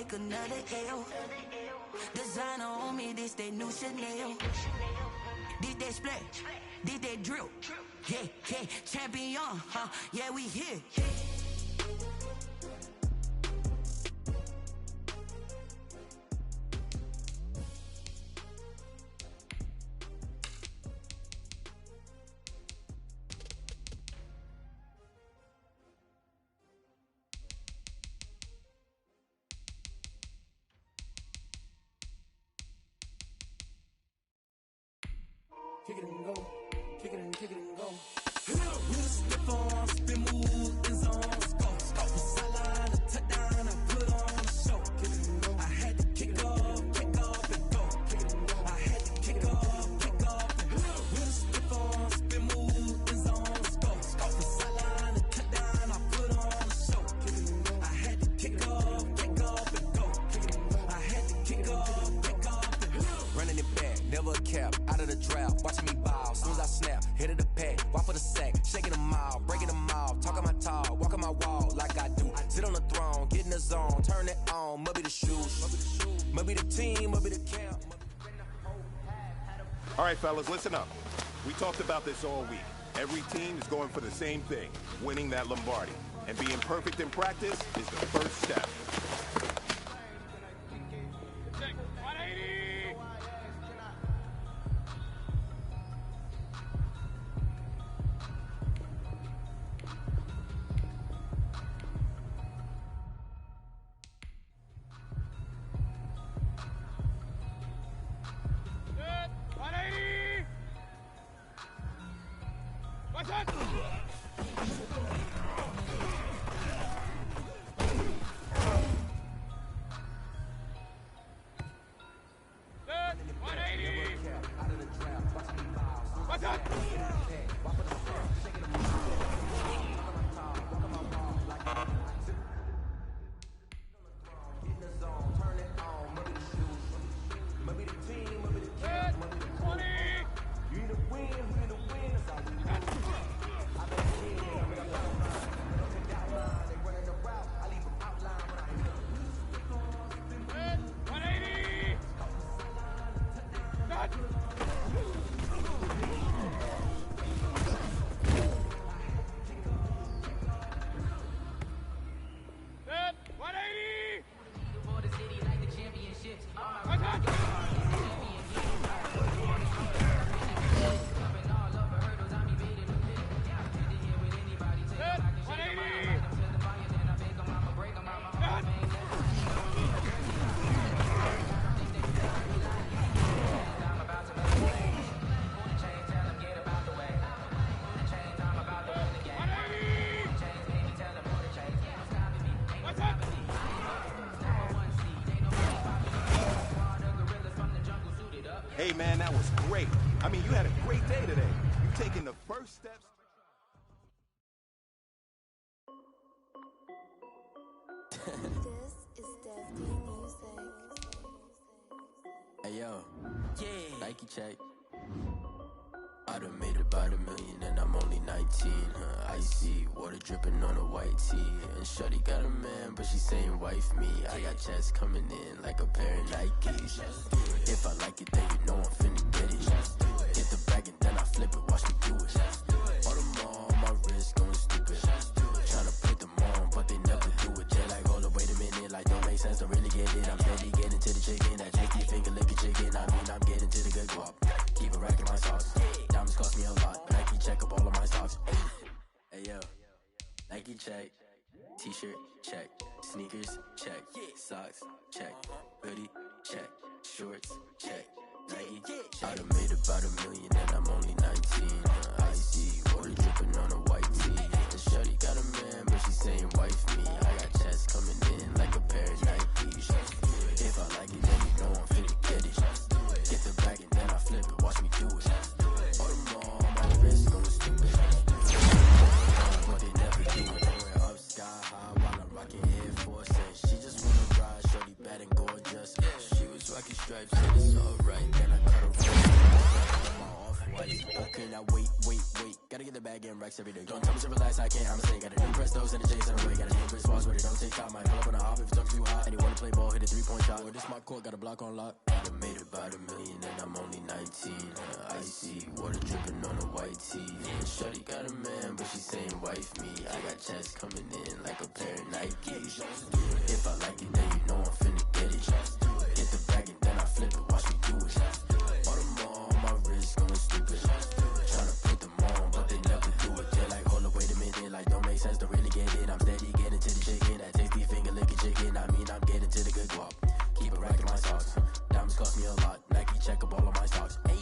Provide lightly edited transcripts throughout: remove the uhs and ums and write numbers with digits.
take another L. Designer on me, this they new Chanel. This they split, this they drill. Yeah, yeah, champion, huh? Yeah, we here. Kick it and go, kick it and go. With a slip on, spin move, in zone, go. From sideline to touchdown, I put on a show. Kick it and go. I had to kick off and go. Kick it and go. I had to kick off and go. With a slip on, spin move, in zone, go. From sideline to touchdown, I put on a show. Kick it and go. I had to kick off and go. Kick it and go. I had to kick off and go. Running it back, never a cap, out of the draft, watching me bow, soon as I snap, hit of the pack, walk for the sack, shaking them out, breaking them out, talking my talk, walking my wall like I do, sit on the throne, get in the zone, turn it on, maybe the shoes, maybe the team, maybe the camp. All right, fellas, listen up. We talked about this all week. Every team is going for the same thing, winning that Lombardi. And being perfect in practice is the first step. Hey, man, that was great. I mean, you had a great day today. You taking the first steps. This is Dev Music. Hey yo, yeah. Nike check. I done made about $1 million and I'm only 19. Icy water dripping on a white tee. And shorty got a man, but she saying wife me. I got checks coming in like a pair of Nikes. If I like it, then you know I'm finna get it. Get the bag and then I flip it, watch me do it. All them on my wrist going stupid. Tryna put them on, but they never do it. They're like, hold up, wait a minute, like don't make sense, don't really get it. I'm steady getting to the chicken, that tricky finger licking chicken. I mean, I'm getting to the good guap. Keep a rack in my socks. Diamonds cost me a lot. Nike check up all of my socks. Hey yo, Nike check. T-shirt check. Sneakers check. Socks check. Hoodie check. Shorts check. Nike I done made about $1 million and I'm only 19. Icy water dripping on a white tee. The shorty got a man, but she saying wife me. I got checks coming in like a pair of Nikes. If I like it, then you know I'm finna get it. Get the bag and then I flip it, watch me do it. All them on my wrist going stupid. But they never do it. We're up sky high while I'm rocking Air Force. And she just wanna ride, shorty bad and gorgeous. She was rocking stripes, and it's alright. Then I cut her off my off-white. Okay, now wait. Gotta get the bag racks every day. Don't tell me to relax, I can't, I'ma say. Got a new Prestos and a J's on the way. Got a new Chris Walls where they don't take time. Might pull up on the hop if it's talking too hot. Anyone to play ball, hit a 3-point shot. Or this my court, got a block on lock. I done made about $1 million and I'm only 19. Icy, water dripping on a white tee. Shorty got a man, but she saying wife me. I got checks coming in like a pair of Nikes. If I like it, then you know I'm finna get it. Get the bag and then I flip it, watch me do it. All them on my wrist going stupid. Tryna put them on, but they never do it. They're like, hold up, wait a minute, like don't make sense to really get it. I'm steady getting to the chicken, that tasty finger licking chicken. I mean, I'm getting to the good guap. Keep a rack in my socks. Diamonds cost me a lot. Nike check up all of my stocks. Hey,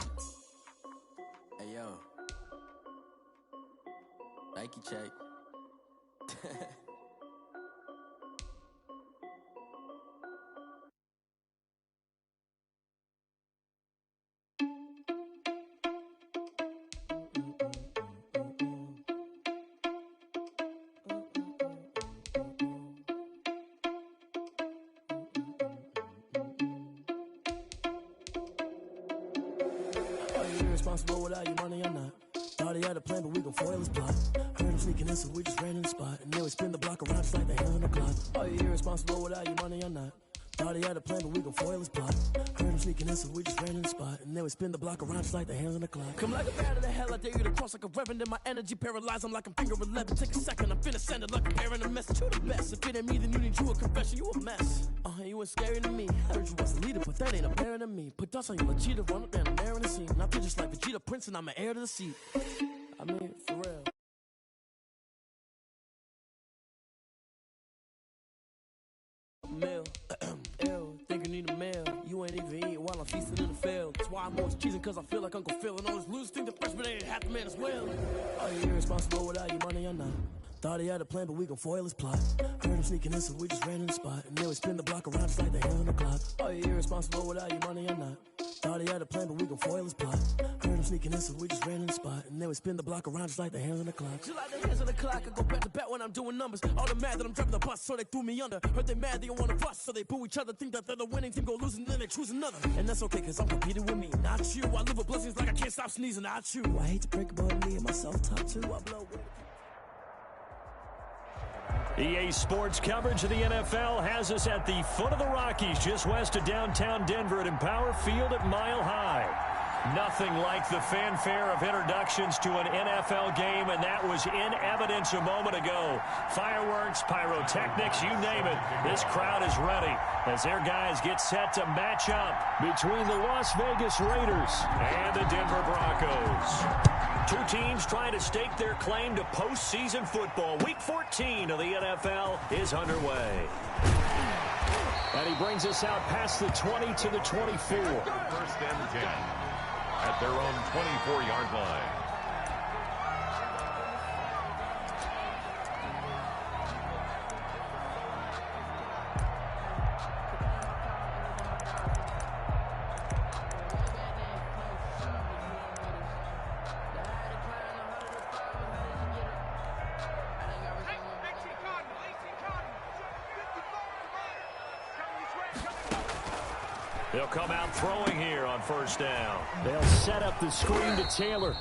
hey yo, Nike check. Irresponsible without your money or not. Thought he had a plan, but we gon' foil his plot. Heard him sneaking in, so we just ran in the spot. And then we spin the block around just like the hands on the clock. Are you irresponsible without your money or not? Thought he had a plan, but we gon' foil his plot. Heard him sneaking in, so we just ran in the spot. And then we spin the block around just like the hands on the clock. Come like a bat of the hell, I dare you to cross like a reverend. And my energy paralyzed, I'm like I'm finger 11. Take a second, I'm finna send it like a parent a message. You the best, if it ain't me, then you need you a confession. You a mess. You ain't scary to me. I heard you was a leader, but that ain't a parent of me. Put dust on you, like cheetah, run up down the air in the scene. And I feel just like Vegeta Prince, and I'm an heir to the seat. I mean, for real. Meal, ew, think you need a meal. You ain't even eating while I'm feasting in the field. That's why I'm always cheesing, cause I feel like Uncle Phil. And all this losers think the freshman ain't half the man as well. Are you irresponsible without your money or not? Thought he had a plan, but we gon' foil his plot. Heard him sneaking in, so we just ran in the spot. And then we spin the block around just like the hands on the clock. Are you irresponsible without your money or not? Thought he had a plan, but we gon' foil his plot. Heard him sneaking in, so we just ran in the spot. And then we spin the block around just like the hands on the clock. Just like the hands on the clock, I go back to back when I'm doing numbers. All the mad that I'm driving the bus, so they threw me under. Heard they mad, they don't wanna bust, so they boo each other. Think that they're the winning team, go losing, then they choose another. And that's okay, cause I'm competing with me, not you. I live with blessings like I can't stop sneezing, not you. I hate to break it, but me and myself top two. I blow with it. EA Sports coverage of the NFL has us at the foot of the Rockies, just west of downtown Denver at Empower Field at Mile High. Nothing like the fanfare of introductions to an NFL game, and that was in evidence a moment ago. Fireworks, pyrotechnics, you name it. This crowd is ready as their guys get set to match up between the Las Vegas Raiders and the Denver Broncos. Two teams trying to stake their claim to postseason football. Week 14 of the NFL is underway. And he brings us out past the 20 to the 24. First and 10 at their own 24-yard line. They'll come out throwing here on first down. They'll set up the screen to Taylor.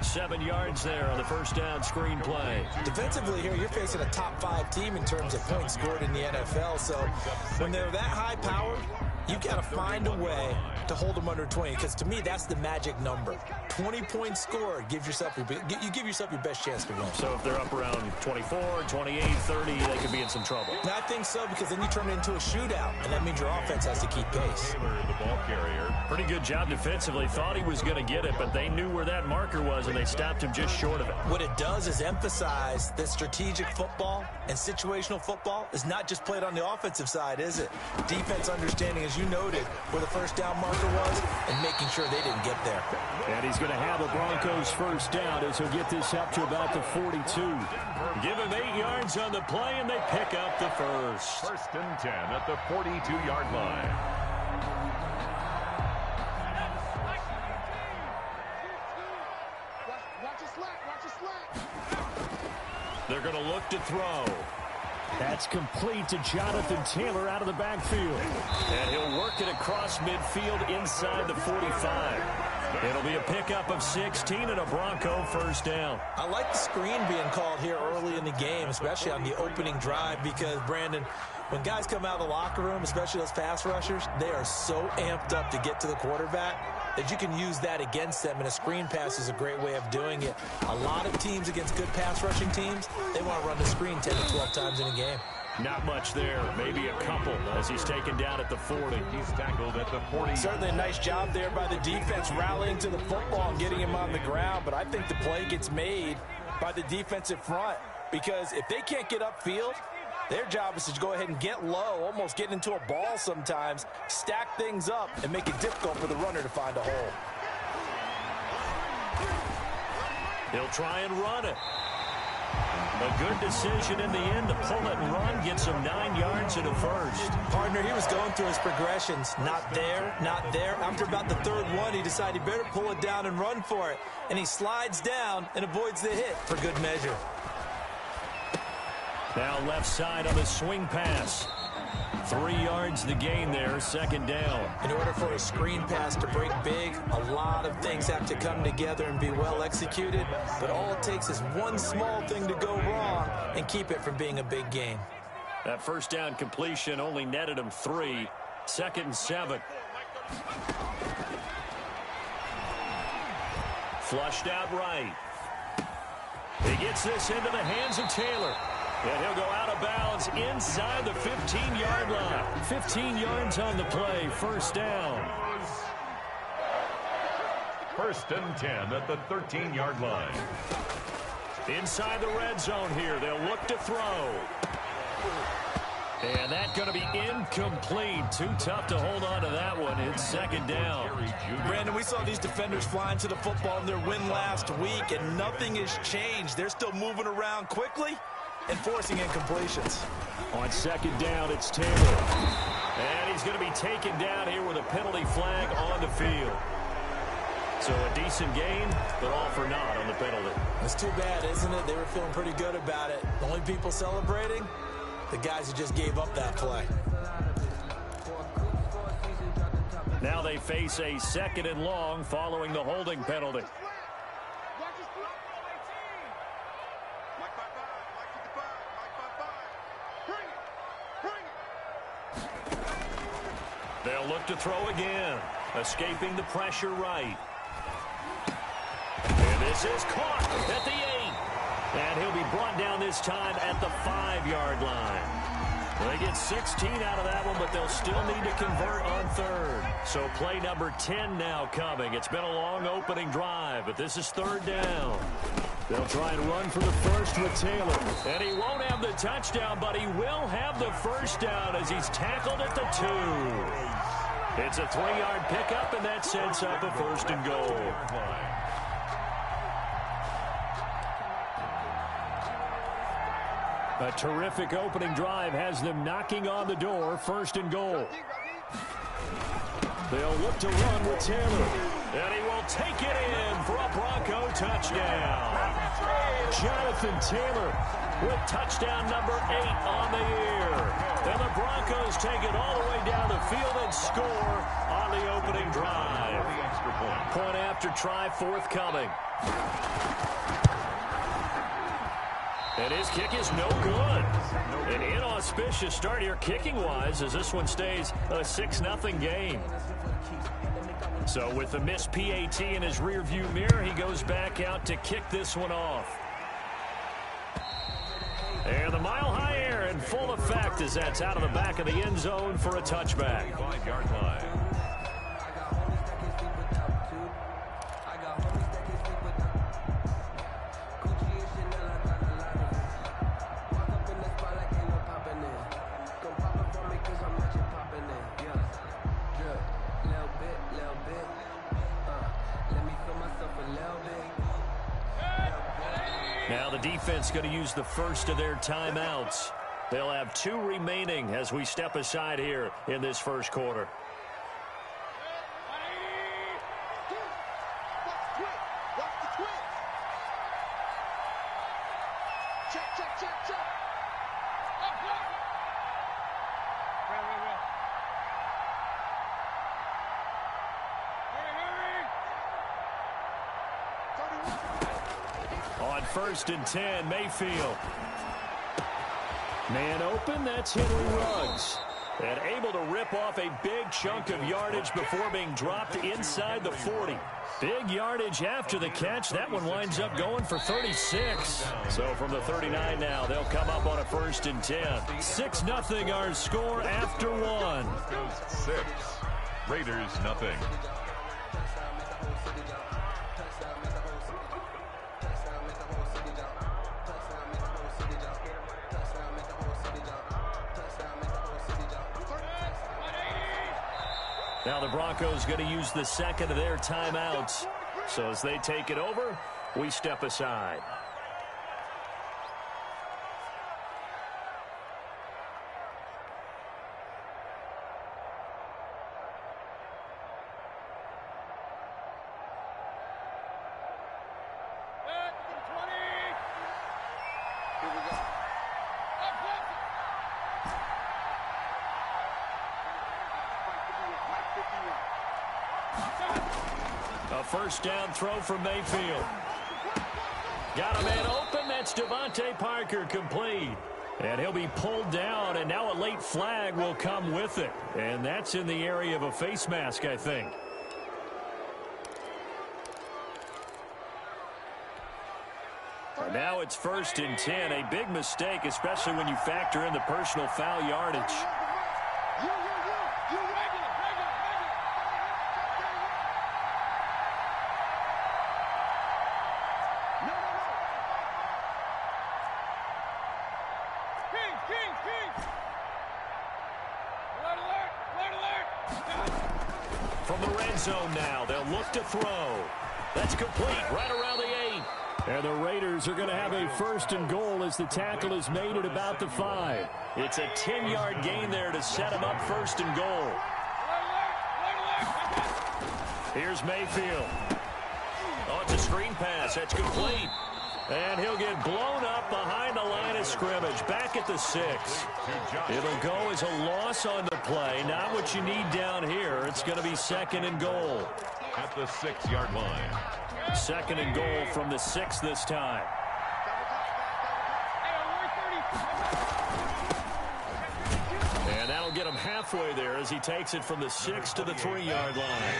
7 yards there on the first down screen play. Defensively here, you're facing a top 5 team in terms of points scored in the NFL. So when they're that high powered, you've got to find a way to hold them under 20, because to me, that's the magic number. 20 points scored, you give yourself your best chance to win. So if they're up around 24, 28, 30, they could be in some trouble. I think so, because then you turn it into a shootout, and that means your offense has to keep pace. The ball carrier. Pretty good job defensively. Thought he was going to get it, but they knew where that marker was, and they stopped him just short of it. What it does is emphasize that strategic football and situational football is not just played on the offensive side, is it? Defense understanding, as you noted, where the first down marker was and making sure they didn't get there. And he's going to have the Broncos first down as he'll get this up to about the 42. Give him 8 yards on the play, and they pick up the first. First and 10 at the 42-yard line. They're going to look to throw. That's complete to Jonathan Taylor out of the backfield. And he'll work it across midfield inside the 45. It'll be a pickup of 16 and a Bronco first down. I like the screen being called here early in the game, especially on the opening drive, because, Brandon, when guys come out of the locker room, especially those pass rushers, they are so amped up to get to the quarterback that you can use that against them, and a screen pass is a great way of doing it. A lot of teams against good pass rushing teams, they want to run the screen 10 to 12 times in a game. Not much there, maybe a couple as he's taken down at the 40. He's tackled at the 40. Certainly a nice job there by the defense rallying to the football and getting him on the ground, but I think the play gets made by the defensive front, because if they can't get upfield, their job is to go ahead and get low, almost get into a ball sometimes, stack things up, and make it difficult for the runner to find a hole. He'll try and run it. A good decision in the end to pull it and run, gets him 9 yards and a first. Partner, he was going through his progressions. Not there, not there. After about the third one, he decided he better pull it down and run for it. And he slides down and avoids the hit for good measure. Now left side on the swing pass. 3 yards the gain there, second down. In order for a screen pass to break big, a lot of things have to come together and be well executed. But all it takes is one small thing to go wrong and keep it from being a big gain. That first down completion only netted him 3. 2nd and 7. Flushed out right. He gets this into the hands of Taylor. And he'll go out of bounds inside the 15-yard line. 15 yards on the play, first down. 1st and 10 at the 13-yard line. Inside the red zone here, they'll look to throw. And that's going to be incomplete. Too tough to hold on to that one. It's second down. Brandon, we saw these defenders flying to the football in their win last week, and nothing has changed. They're still moving around quickly and forcing incompletions. On second down, it's Taylor. And he's going to be taken down here with a penalty flag on the field. So a decent gain, but all for naught on the penalty. It's too bad, isn't it? They were feeling pretty good about it. The only people celebrating, the guys who just gave up that play. Now they face a 2nd and long following the holding penalty. They'll look to throw again, escaping the pressure right. And this is caught at the 8. And he'll be brought down this time at the 5-yard line. They get 16 out of that one, but they'll still need to convert on 3rd. So play number 10 now coming. It's been a long opening drive, but this is 3rd down. They'll try and run for the first with Taylor. And he won't have the touchdown, but he will have the first down as he's tackled at the 2. It's a 3-yard pickup, and that sets up a 1st and goal. A terrific opening drive has them knocking on the door, 1st and goal. They'll look to run with Taylor. And he will take it in for a Bronco touchdown. Jonathan Taylor with touchdown number 8 on the year. And the Broncos take it all the way down the field and score on the opening drive. Point after try forthcoming. And his kick is no good. An inauspicious start here kicking-wise as this one stays a 6-0 game. So with the missed PAT in his rearview mirror, he goes back out to kick this one off. And the mile-high air in full effect as that's out of the back of the end zone for a touchback. 5-yard line. Now the defense going to use the first of their timeouts. They'll have 2 remaining as we step aside here in this first quarter. 1st and 10, Mayfield. Man open, that's Henry Ruggs. And able to rip off a big chunk of yardage before being dropped inside the 40. Big yardage after the catch. That one winds up going for 36. So from the 39 now, they'll come up on a 1st and 10. 6-0 our score after one. 6. Raiders nothing. Now the Broncos going to use the second of their timeouts. So as they take it over, we step aside. A 1st down throw from Mayfield. Got a man open. That's Devontae Parker, complete. And he'll be pulled down, and now a late flag will come with it. And that's in the area of a face mask, I think. And now it's 1st and 10. A big mistake, especially when you factor in the personal foul yardage. From the red zone now, they'll look to throw. That's complete right around the 8. And the Raiders are going to have a 1st and goal as the tackle is made at about the 5. It's a 10-yard gain there to set them up 1st and goal. Here's Mayfield. Oh, it's a screen pass. That's complete. And he'll get blown up behind the line of scrimmage, back at the 6. It'll go as a loss on the play. Not what you need down here. It's going to be 2nd and goal. At the 6-yard line. 2nd and goal from the 6 this time. And that'll get him halfway there as he takes it from the 6 to the 3-yard line.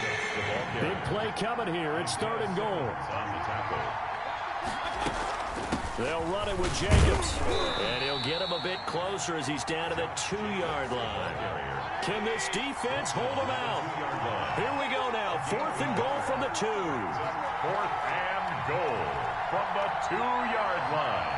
Big play coming here. It's 3rd and goal. They'll run it with Jacobs. And he'll get him a bit closer as he's down to the 2-yard line. Can this defense hold him out? Here we go now. 4th and goal from the 2. 4th and goal from the 2-yard line.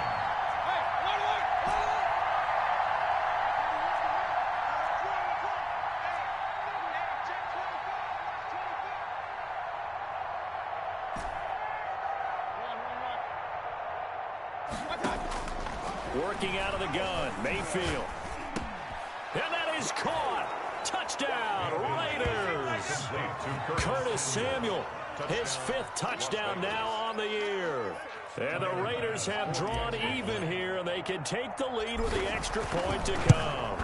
Working out of the gun, Mayfield. And that is caught. Touchdown, Raiders. Curtis Samuel, his 5th touchdown now on the year. And the Raiders have drawn even here, and they can take the lead with the extra point to come.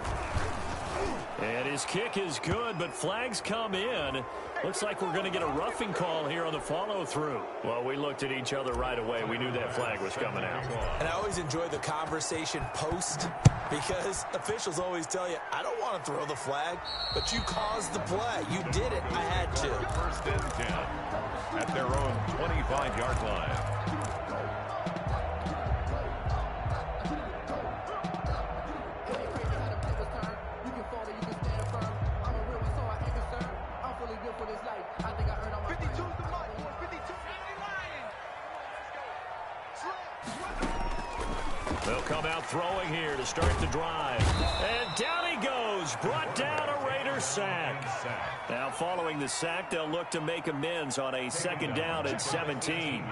And his kick is good, but flags come in. Looks like we're going to get a roughing call here on the follow-through. Well, we looked at each other right away. We knew that flag was coming out. And I always enjoy the conversation post because officials always tell you, I don't want to throw the flag, but you caused the play. You did it. I had to. 1st and 10 at their own 25-yard line. They'll come out throwing here to start the drive. And down he goes. Brought down a Raider sack. Now following the sack, they'll look to make amends on a 2nd down and 17.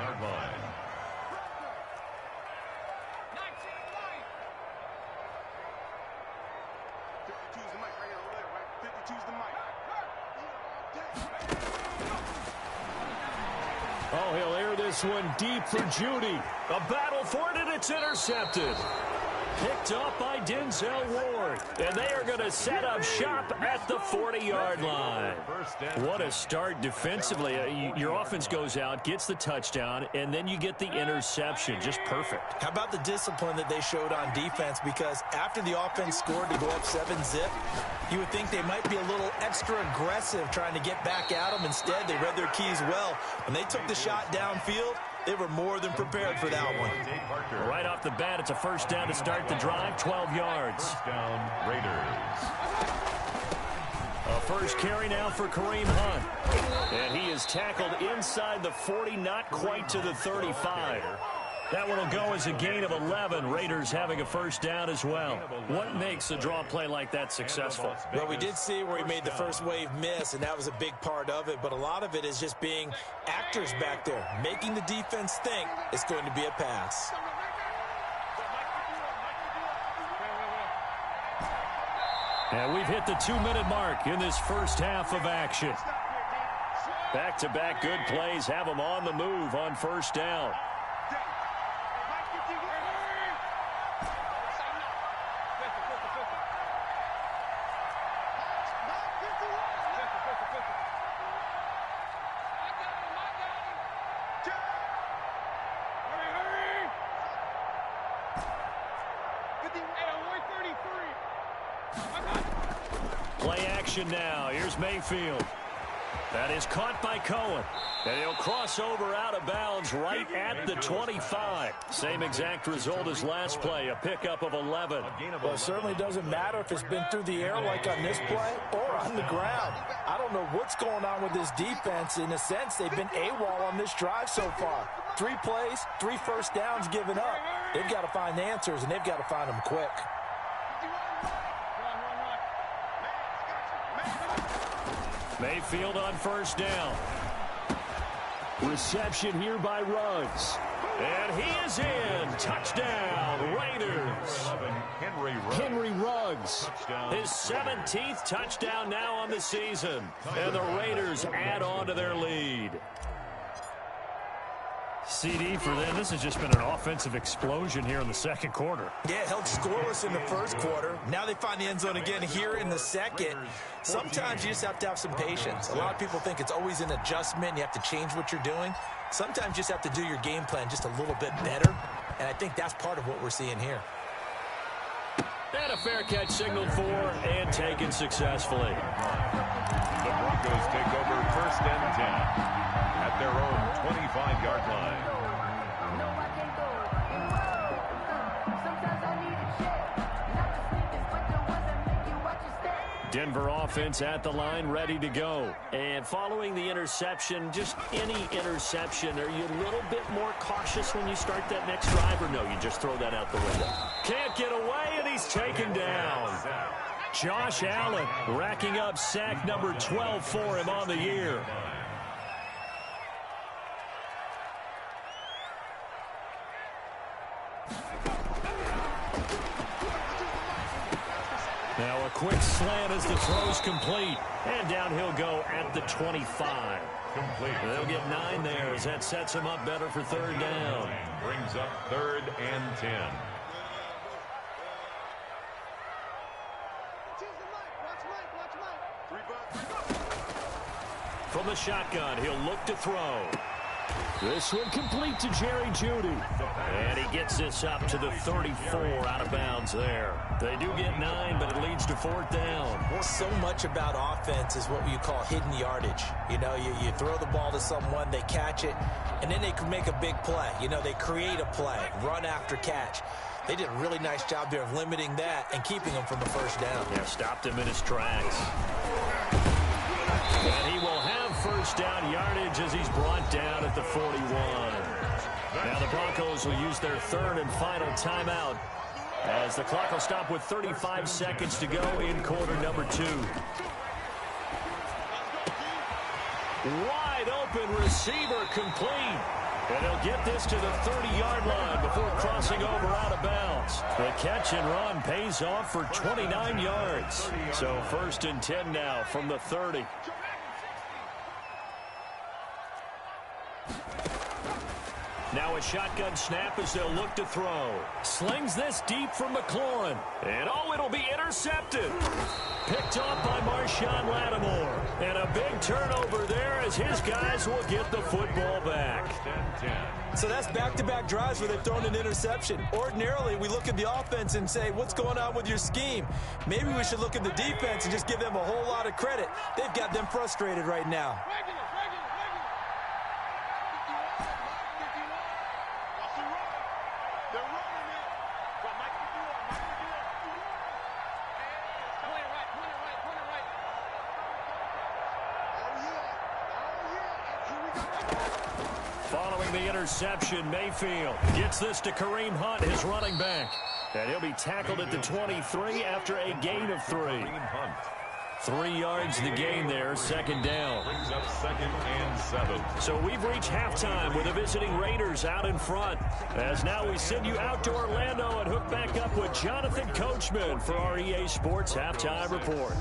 Oh, he'll air this one deep for Judy. A battle for it, and it's intercepted. Picked up by Denzel Ward. And they are going to set up shop at the 40-yard line. What a start defensively. Your offense goes out, gets the touchdown, and then you get the interception. Just perfect. How about the discipline that they showed on defense? Because after the offense scored to go up 7-zip, you would think they might be a little extra aggressive trying to get back at them. Instead, they read their keys well. When they took the shot downfield, they were more than prepared for that one. Right off the bat, it's a first down to start the drive, 12 yards. First down, Raiders. A first carry now for Kareem Hunt. And he is tackled inside the 40, not quite to the 35. That one will go as a gain of 11. Raiders having a first down as well. What makes a draw play like that successful? Well, we did see where he made the first wave miss, and that was a big part of it. But a lot of it is just being actors back there, making the defense think it's going to be a pass. And we've hit the 2-minute mark in this first half of action. Back-to-back good plays have them on the move on first down. Play action now. Here's Mayfield. That is caught by Cohen. And he'll cross over out of bounds right at the 25. Same exact result as last play, a pickup of 11. Well, it certainly doesn't matter if it's been through the air like on this play or on the ground. I don't know what's going on with this defense. In a sense, they've been AWOL on this drive so far. 3 plays, 3 first downs given up. They've got to find answers, and they've got to find them quick. Mayfield on first down. Reception here by Ruggs. And he is in. Touchdown, Raiders. Henry Ruggs. His 17th touchdown now on the season. And the Raiders add on to their lead. CD for them. This has just been an offensive explosion here in the second quarter. Yeah, held scoreless in the first quarter. Now they find the end zone again here in the second. Sometimes you just have to have some patience. A lot of people think it's always an adjustment. You have to change what you're doing. Sometimes you just have to do your game plan just a little bit better. And I think that's part of what we're seeing here. And a fair catch signaled for and taken successfully. The Broncos take over first and 10 at their own 25-yard line. Denver offense at the line, ready to go. And following the interception, just any interception, are you a little bit more cautious when you start that next drive, or no, you just throw that out the window? Can't get away, and he's taken down. Josh Allen racking up sack number 12 for him on the year. Now a quick slant as the throw's complete. And down he'll go at the 25. Complete. They'll get 9 there as that sets him up better for third down. Brings up 3rd and 10. From the shotgun, he'll look to throw. This one complete to Jerry Jeudy. And he gets this up to the 34 out of bounds there. They do get 9, but it leads to 4th down. Well, so much about offense is what you call hidden yardage. You know, you throw the ball to someone, they catch it, and then they can make a big play. You know, they create a play, run after catch. They did a really nice job there of limiting that and keeping him from the first down. Yeah, stopped him in his tracks. And he will have first down yardage as he's brought down at the 41. Now the Broncos will use their 3rd and final timeout as the clock will stop with 35 seconds to go in quarter number 2. Wide open receiver complete. And he'll get this to the 30-yard line before crossing over out of bounds. The catch and run pays off for 29 yards. So 1st and 10 now from the 30. Now a shotgun snap as they'll look to throw. Slings this deep from McLaurin. And it'll be intercepted. Picked off by Marshawn Lattimore. And a big turnover there as his guys will get the football back. So that's back-to-back drives where they've thrown an interception. Ordinarily, we look at the offense and say, what's going on with your scheme? Maybe we should look at the defense and just give them a whole lot of credit. They've got them frustrated right now. Following the interception, Mayfield gets this to Kareem Hunt, his running back. And he'll be tackled at the 23 after a gain of 3. 3 yards the gain there, second down. Brings up 2nd and 7. So we've reached halftime with the visiting Raiders out in front. As now we send you out to Orlando and hook back up with Jonathan Coachman for our EA Sports Halftime Report.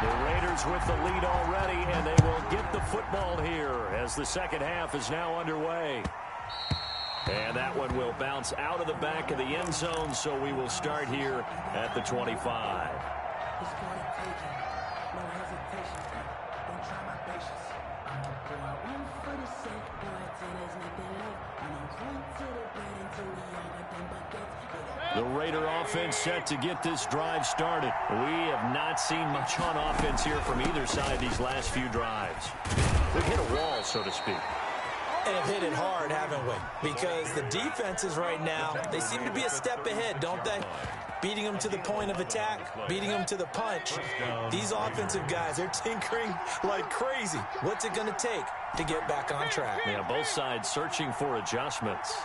The Raiders with the lead already, and they will get the football here as the second half is now underway. And that one will bounce out of the back of the end zone, so we will start here at the 25. The Raider offense set to get this drive started. We have not seen much on offense here from either side these last few drives. We've hit a wall, so to speak. And have hit it hard, haven't we? Because the defenses right now, they seem to be a step ahead, don't they? Beating them to the point of attack, beating them to the punch. These offensive guys, they're tinkering like crazy. What's it going to take to get back on track? Yeah, both sides searching for adjustments.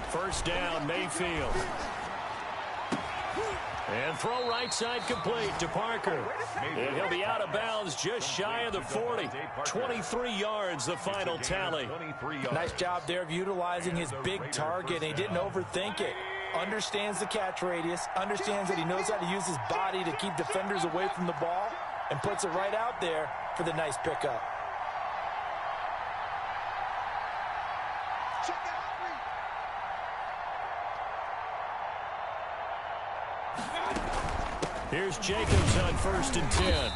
First down, Mayfield. And throw right side complete to Parker. And he'll be out of bounds just shy of the 40. 23 yards, the final tally. Nice job there of utilizing his big target. He didn't overthink it. Understands the catch radius. Understands that he knows how to use his body to keep defenders away from the ball. And puts it right out there for the nice pickup. Here's Jacobs on 1st and 10.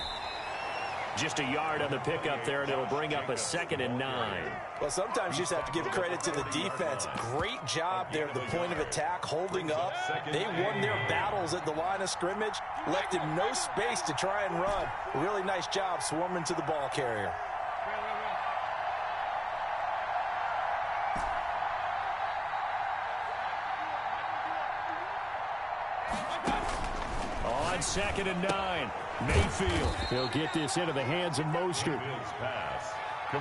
Just a yard on the pickup there, and it'll bring up a 2nd and 9. Well, sometimes you just have to give credit to the defense. Great job there at the point of attack, holding up. They won their battles at the line of scrimmage, left him no space to try and run. Really nice job swarming to the ball carrier. On 2nd and 9, Mayfield. He'll get this into the hands of Mostert.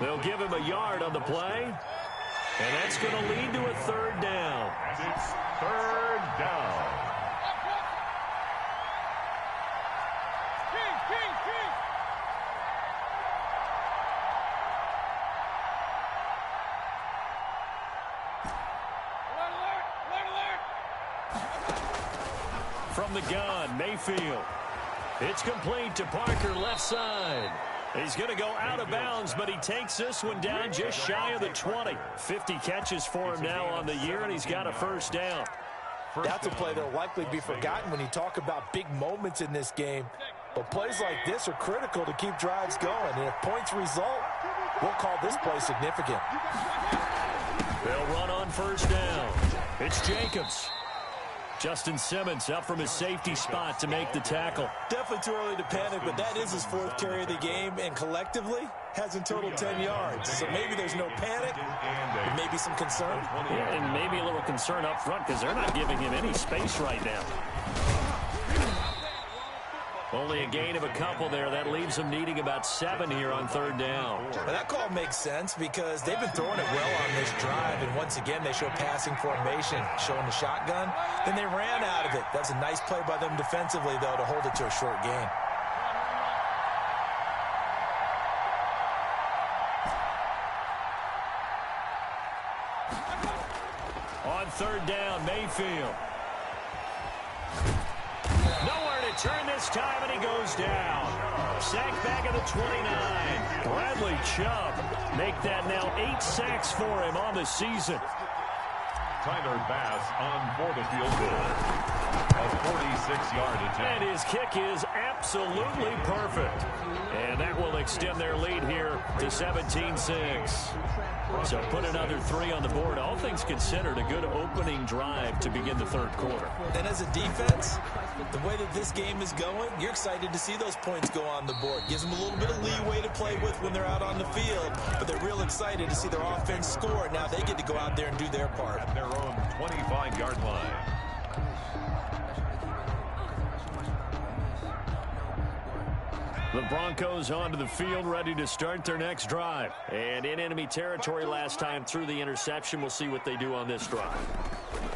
They'll give him a yard on the play. And that's going to lead to a 3rd down. It's 3rd down. From the gun, Mayfield. It's complete to Parker, left side. He's going to go out of bounds, but he takes this one down just shy of the 20. 50 catches for him now on the year, and he's got a 1st down. That's a play that will likely be forgotten when you talk about big moments in this game. But plays like this are critical to keep drives going. And if points result, we'll call this play significant. They'll run on 1st down. It's Jacobs. Justin Simmons up from his safety spot to make the tackle. Definitely too early to panic, but that is his 4th carry of the game, and collectively has in total 10 yards. So maybe there's no panic, but maybe some concern. Yeah, and maybe a little concern up front because they're not giving him any space right now. Only a gain of a couple there. That leaves them needing about 7 here on 3rd down. Well, that call makes sense because they've been throwing it well on this drive, and once again they show passing formation, showing the shotgun. Then they ran out of it. That's a nice play by them defensively, though, to hold it to a short gain. third down, Mayfield. Nowhere to turn this time, and he goes down. Sacked back at the 29. Bradley Chubb make that now 8 sacks for him on the season. Tyler Bass on for the field goal. A 46-yard attempt. And his kick is absolutely perfect. And that will extend their lead here to 17-6. So put another 3 on the board. All things considered, a good opening drive to begin the third quarter. And as a defense, the way that this game is going, you're excited to see those points go on the board. Gives them a little bit of leeway to play with when they're out on the field, but they're real excited to see their offense score. Now they get to go out there and do their part. At their own 25-yard line. The Broncos onto the field, ready to start their next drive. And in enemy territory last time through the interception. We'll see what they do on this drive.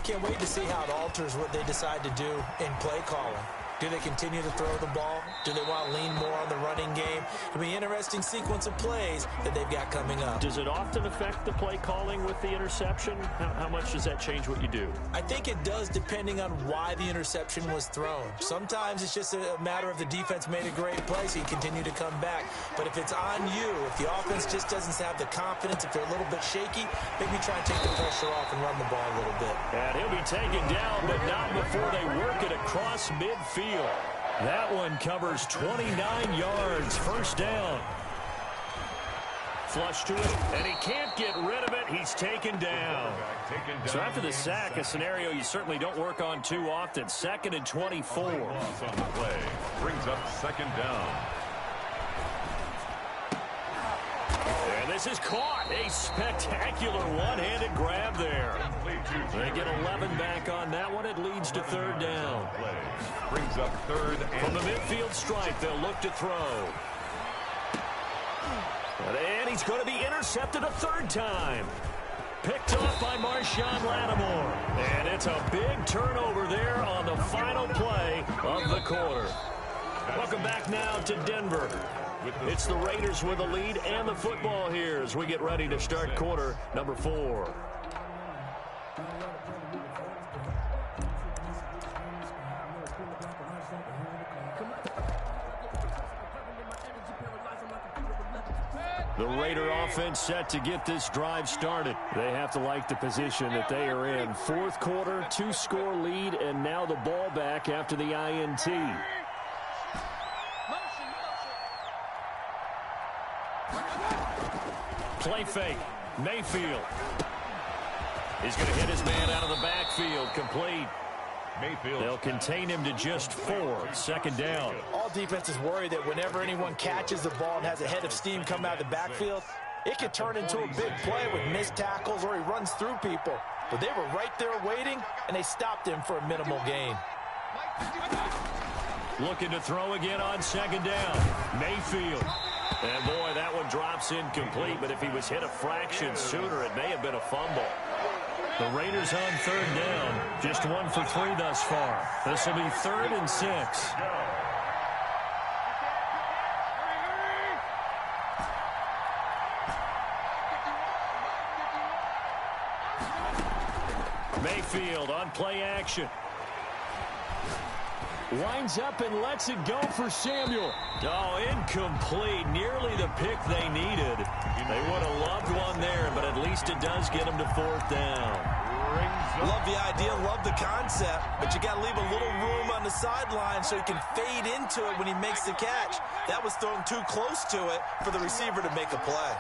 Can't wait to see how it alters what they decide to do in play calling. Do they continue to throw the ball? Do they want to lean more on the running game? It'll be an interesting sequence of plays that they've got coming up. Does it often affect the play calling with the interception? How much does that change what you do? I think it does, depending on why the interception was thrown. Sometimes it's just a matter of the defense made a great play, so you continue to come back. But if it's on you, if the offense just doesn't have the confidence, if they're a little bit shaky, maybe try and take the pressure off and run the ball a little bit. And he'll be taken down, but not before they work it across midfield. That one covers 29 yards. First down. Flush to it, and he can't get rid of it. He's taken down. So after the sack, a scenario you certainly don't work on too often. 2nd and 24. Loss on the play brings up 2nd down. And this is caught. A spectacular one-handed grab there. They get 11 back on that one. It leads to 3rd down. Brings up 3rd and from the midfield stripe, they'll look to throw. And he's going to be intercepted a 3rd time. Picked off by Marshawn Lattimore. And it's a big turnover there on the final play of the quarter. Welcome back now to Denver. It's the Raiders with the lead and the football here as we get ready to start quarter number 4. The Raider offense set to get this drive started. They have to like the position that they are in. 4th quarter, 2-score lead, and now the ball back after the INT. Play fake. Mayfield. He's going to hit his man out of the backfield. Complete. Mayfield. They'll contain him to just 4. 2nd down. All defenses worry that whenever anyone catches the ball and has a head of steam come out of the backfield, it could turn into a big play with missed tackles or he runs through people. But they were right there waiting, and they stopped him for a minimal gain. Looking to throw again on 2nd down. Mayfield. And, boy, that one drops incomplete, but if he was hit a fraction sooner, it may have been a fumble. The Raiders on 3rd down. Just 1 for 3 thus far. This will be 3rd and 6. Mayfield on play action. Winds up and lets it go for Samuel. Oh, incomplete. Nearly the pick they needed. They would have loved one there, but at least it does get them to 4th down. Love the idea, love the concept, but you got to leave a little room on the sideline so he can fade into it when he makes the catch. That was thrown too close to it for the receiver to make a play.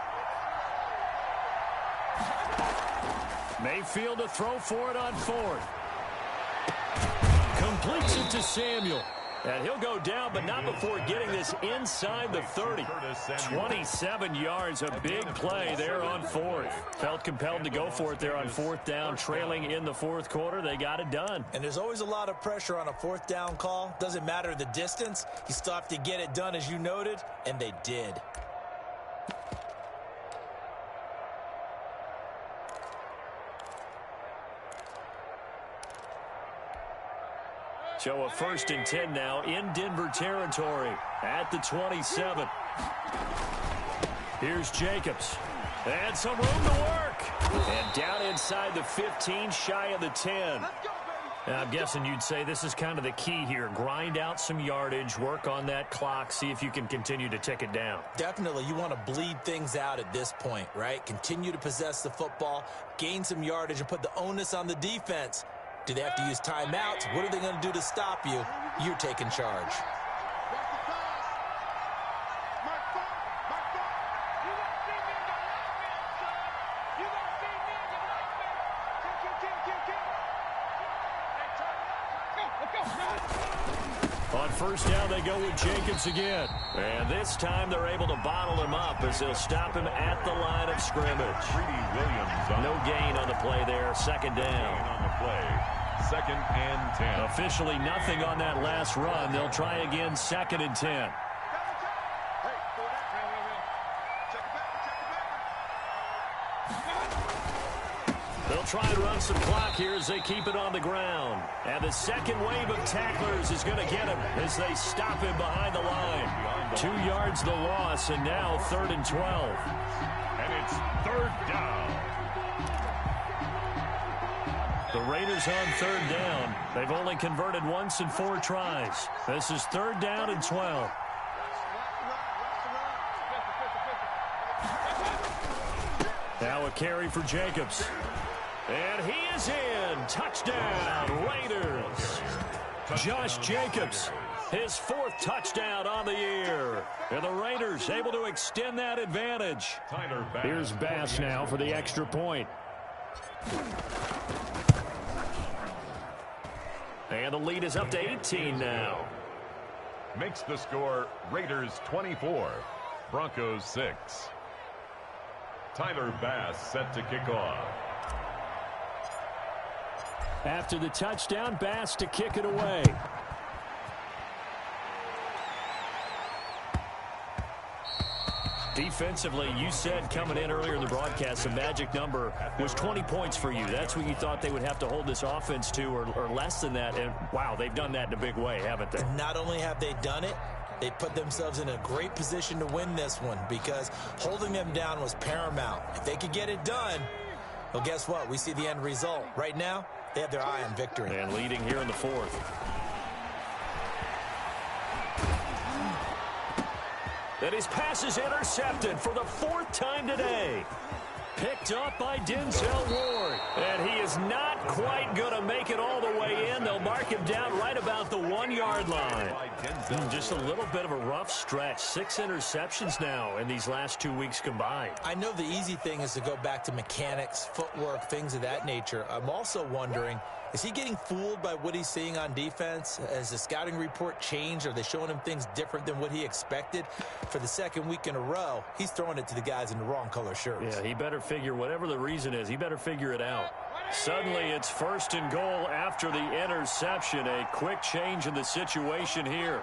Mayfield to throw for it on 4th. Completes it to Samuel. And he'll go down, but not before getting this inside the 30. 27 yards, a big play there on 4th. Felt compelled to go for it there on 4th down, trailing in the 4th quarter. They got it done. And there's always a lot of pressure on a 4th down call. Doesn't matter the distance. You still have to get it done, as you noted, and they did. So a 1st and 10 now in Denver territory at the 27. Here's Jacobs. And some room to work. And down inside the 15, shy of the 10. Now, I'm guessing you'd say this is kind of the key here. Grind out some yardage, work on that clock, see if you can continue to tick it down. Definitely, you want to bleed things out at this point, right? Continue to possess the football, gain some yardage, and put the onus on the defense. Do they have to use timeouts? What are they going to do to stop you? You're taking charge. On first down, they go with Jacobs again. And this time they're able to bottle him up as they'll stop him at the line of scrimmage. No gain on the play there. Second down. On the play. 2nd and 10. Officially nothing on that last run. They'll try again 2nd and 10. They'll try and run some clock here as they keep it on the ground. And the second wave of tacklers is going to get him as they stop him behind the line. 2 yards the loss, and now 3rd and 12. And it's 3rd down. The Raiders on 3rd down. They've only converted once in 4 tries. This is 3rd down and 12. Now a carry for Jacobs. And he is in. Touchdown, Raiders. Josh Jacobs, his 4th touchdown on the year. And the Raiders able to extend that advantage. Here's Bass now for the extra point. And the lead is up to 18 now. Makes the score Raiders 24, Broncos 6. Tyler Bass set to kick off. After the touchdown, Bass to kick it away. Defensively, you said coming in earlier in the broadcast, the magic number was 20 points for you. That's what you thought they would have to hold this offense to, or less than that. And, wow, they've done that in a big way, haven't they? Not only have they done it, they put themselves in a great position to win this one because holding them down was paramount. If they could get it done, well, guess what? We see the end result. Right now, they have their eye on victory. And leading here in the 4th. And his pass is intercepted for the 4th time today. Picked up by Denzel Ward. And he is not quite going to make it all the way in. They'll mark him down right about the 1-yard line. Just a little bit of a rough stretch. 6 interceptions now in these last 2 weeks combined. I know the easy thing is to go back to mechanics, footwork, things of that nature. I'm also wondering, is he getting fooled by what he's seeing on defense? Has the scouting report changed? Are they showing him things different than what he expected? For the 2nd week in a row, he's throwing it to the guys in the wrong color shirts. Yeah, he better figure, whatever the reason is, he better figure it out. Suddenly, it's 1st and goal after the interception. A quick change in the situation here.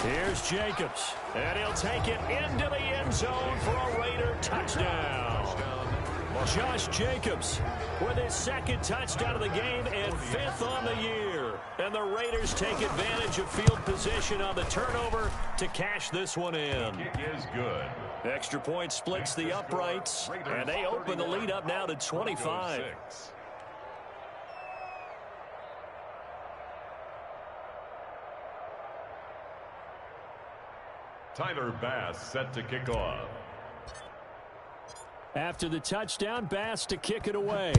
Here's Jacobs, and he'll take it into the end zone for a Raider touchdown. Josh Jacobs with his 2nd touchdown of the game and 5th on the year. And the Raiders take advantage of field position on the turnover to cash this one in. It is good. Extra point splits the uprights, and they open the lead up now to 25. Tyler Bass set to kick off. After the touchdown, Bass to kick it away.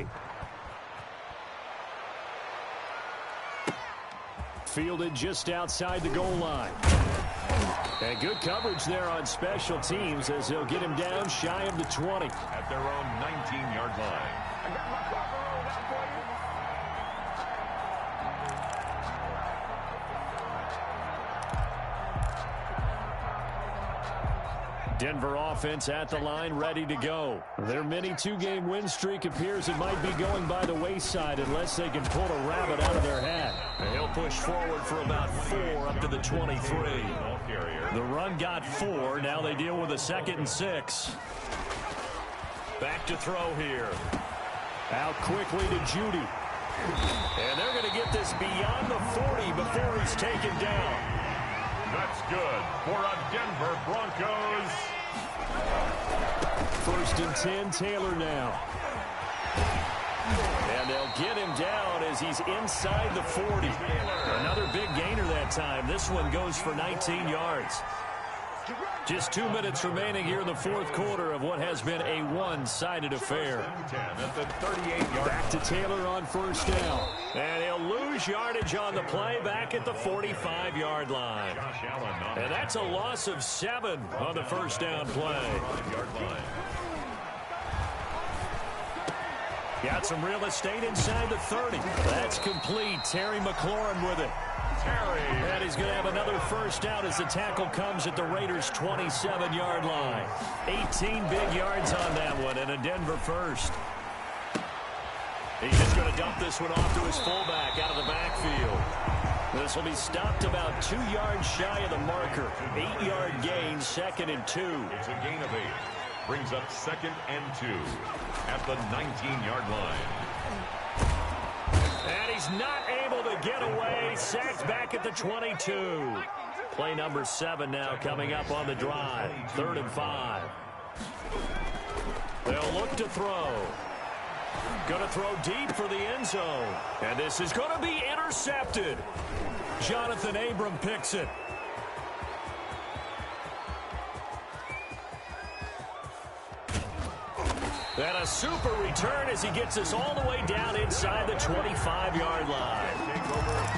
Fielded just outside the goal line. And good coverage there on special teams as they'll get him down shy of the 20. At their own 19-yard line. I got my cover rolled out for you. Denver offense at the line, ready to go. Their mini 2-game win streak appears it might be going by the wayside unless they can pull a rabbit out of their hat. And he'll push forward for about 4 up to the 23. The run got 4. Now they deal with a 2nd and 6. Back to throw here. Out quickly to Judy. And they're going to get this beyond the 40 before he's taken down. That's good for a Denver Broncos. 1st and 10, Taylor now. And they'll get him down as he's inside the 40. Another big gainer that time. This one goes for 19 yards. Just 2 minutes remaining here in the 4th quarter of what has been a one-sided affair. Back to Taylor on 1st down. And he'll lose yardage on the play back at the 45-yard line. And that's a loss of 7 on the 1st down play. Got some real estate inside the 30. That's complete. Terry McLaurin with it. And he's going to have another 1st down as the tackle comes at the Raiders' 27-yard line. 18 big yards on that one and a Denver first. He's just going to dump this one off to his fullback out of the backfield. This will be stopped about 2 yards shy of the marker. 8-yard gain, 2nd and 2. It's a gain of 8. Brings up 2nd and 2 at the 19-yard line. And he's not able to get away. Sacked back at the 22. Play number 7 now coming up on the drive. 3rd and 5. They'll look to throw. Going to throw deep for the end zone. And this is going to be intercepted. Jonathan Abram picks it. And a super return as he gets us all the way down inside the 25-yard line.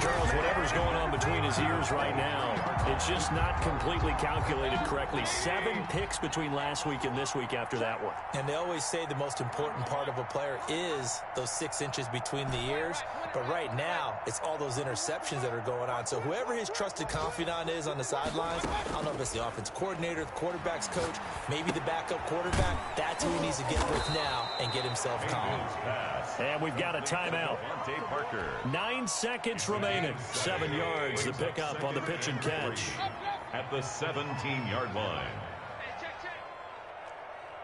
Charles, whatever's going on between his ears right now, it's just not completely calculated correctly. 7 picks between last week and this week after that one. And they always say the most important part of a player is those 6 inches between the ears. But right now, it's all those interceptions that are going on. So whoever his trusted confidant is on the sidelines, I don't know if it's the offense coordinator, the quarterback's coach, maybe the backup quarterback, that's who he needs to get with now and get himself calm. And we've got a timeout. 9 seconds remaining. 7 yards to pick up on the pitch and catch. At the 17-yard line.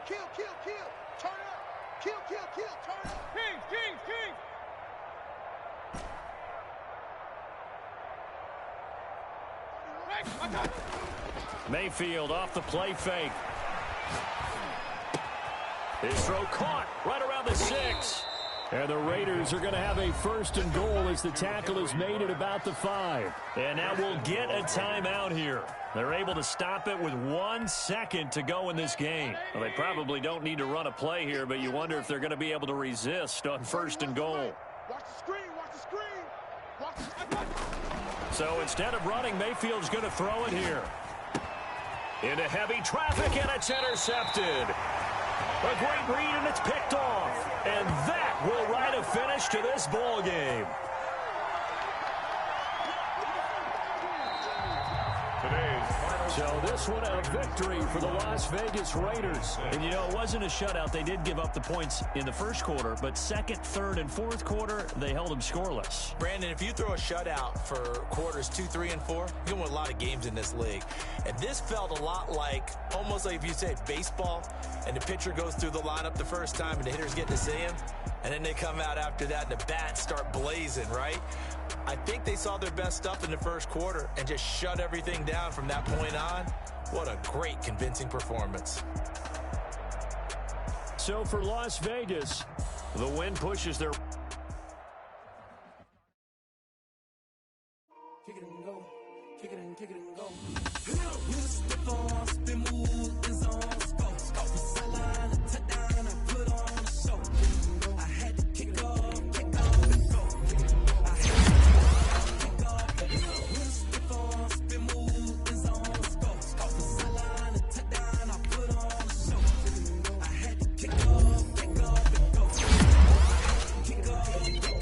Kill, kill, kill. Turn up. Kill, kill, kill. Turn up. Kings, kings, kings. Mayfield off the play fake. His throw caught right around the 6. And the Raiders are going to have a 1st and goal as the tackle is made at about the 5. And now we'll get a timeout here. They're able to stop it with 1 second to go in this game. Well, they probably don't need to run a play here, but you wonder if they're going to be able to resist on 1st and goal. Watch the screen, watch the screen. Watch the... So instead of running, Mayfield's going to throw it here. Into heavy traffic, and it's intercepted. A great read, and it's picked off. And that will write a finish to this ball game. So this one a victory for the Las Vegas Raiders. And, you know, it wasn't a shutout. They did give up the points in the 1st quarter, but 2nd, 3rd, and 4th quarter, they held them scoreless. Brandon, if you throw a shutout for quarters 2, 3, and 4, you're going to win a lot of games in this league. And this felt a lot like, almost like if you said baseball, and the pitcher goes through the lineup the first time, and the hitters get to see him, and then they come out after that, and the bats start blazing, right? I think they saw their best stuff in the 1st quarter and just shut everything down from that point on. What a great, convincing performance. So for Las Vegas, the win pushes their... Kick it and go. Kick it and go. With a stiff on, spin move, in zone, go. Sideline, a touchdown, I put on a show. I had to kick off and go. I had to kick off and go. With a stiff on, spin move, in zone, go. Sideline, a touchdown, I put on a show. I had to kick off and go. Kick off and go.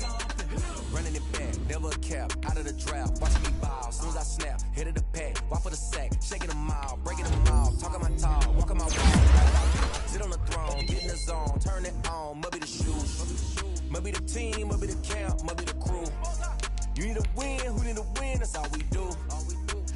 Running it back, never a cap, out of the draft, watching me ball, as soon as I snap, hit of the pack, walk for the sack, shaking them out, breaking them out, talking my talk, walking my walk, sit on the throne, get in the zone, turn it on, must be the shoes, must be the team, must be the camp, must be the crew, you need a win, who need a win, that's all we do,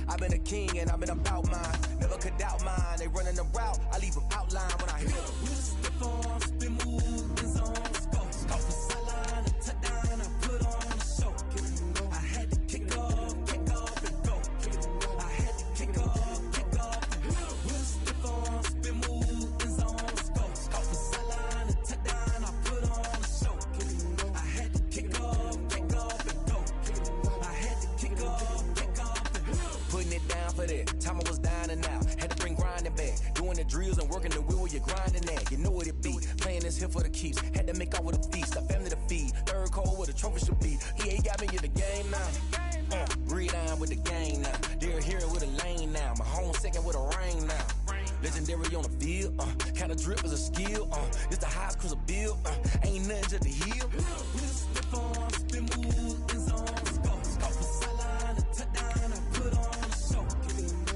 I've been a king and I've been about mine, never could doubt mine, they running the route, I leave them outline when I hit them. With a stiff on, spin move, in zone, go. Sideline, a touchdown, I put on a show. I had to kick off and go. I had to for the keeps. Had to make out with a feast, a family to feed. Third cold where the trophy should be. EA got me in the game now. Breathe on with the game now. Dear hero with a lane now. My home second with a rain now. Legendary on the field, kinda drip is a skill, it's the highest cruiser bill, ain't nothing to the heel. Stiff on, spin move, in zone, go from sideline to touchdown, I put on a show.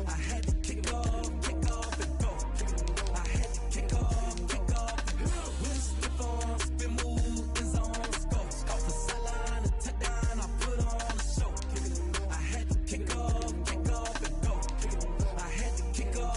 I had to kick off and go. I had to kick off and go. Stiff on, spin move, in zone, go from sideline to touchdown, I put on a show. I had to kick off and go. I had to kick off.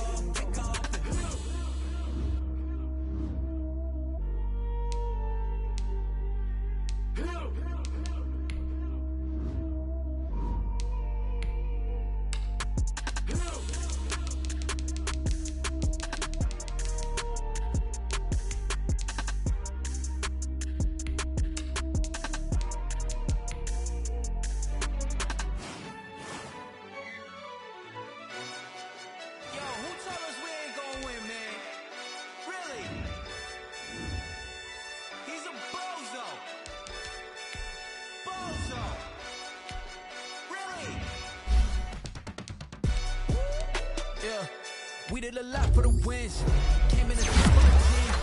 We did a lot for the wins. Came in the top of the team.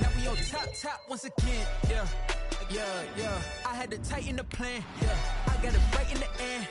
Now we on top once again. Yeah. I had to tighten the plan. I got it right in the end.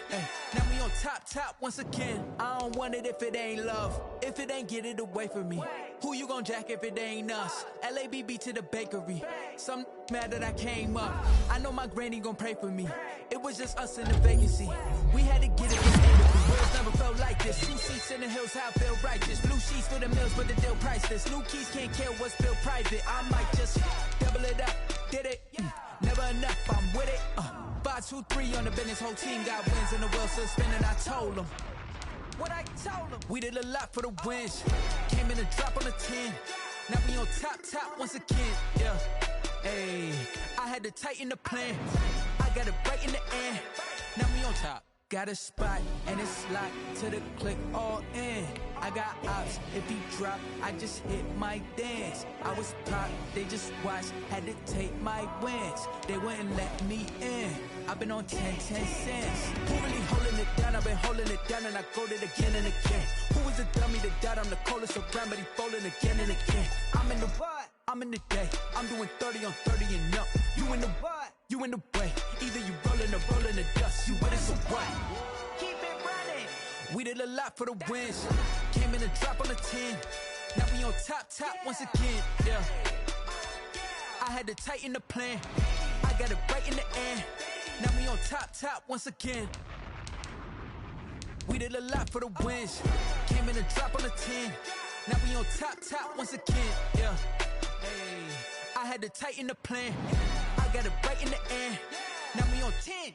Now we on top once again. I don't want it if it ain't love. If it ain't, get it away from me. Who you gon' jack if it ain't us? LABB to the bakery. Some mad that I came up. I know my granny gon' pray for me. It was just us in the vacancy. We had to get it from A to B. Words never felt like this. 2 seats in the hills, how I feel righteous. Blue sheets for the mills, but the deal priceless. New keys can't kill what's built private. I might just double it up. Did it? Never enough, I'm with it. 5, 2, 3 on the business. Whole team got wins and the wheel still spinning. I told them what I told them. We did a lot for the wins. Came in a drop on the 10. Now we on top once again. Yeah. Hey, I had to tighten the plan. I got it right in the end. Now we on top. Got a spot and it's locked to the click all in. I got ops, if he drop, I just hit my dance. I was pop, they just watched, had to take my wins. They wouldn't let me in. I've been on 10 cents. Who really holding it down? I've been holding it down and I go it again and again. Who was the dummy that died? I'm the coldest around, but he falling again and again. I'm in the what? I'm in the day. I'm doing 30 on 30 and up. You in the what? You in the way. Either you rolling or rolling the dust. You with it, so what? Keep it running. We did a lot for the wins. Came in a drop on the 10. Now we on top once again. Yeah. I had to tighten the plan. I got it right in the end. Now we on top once again. We did a lot for the wins. Came in a drop on the 10. Now we on top once again. Yeah. Hey, I had to tighten the plan. I got it right in the end. Now we on 10.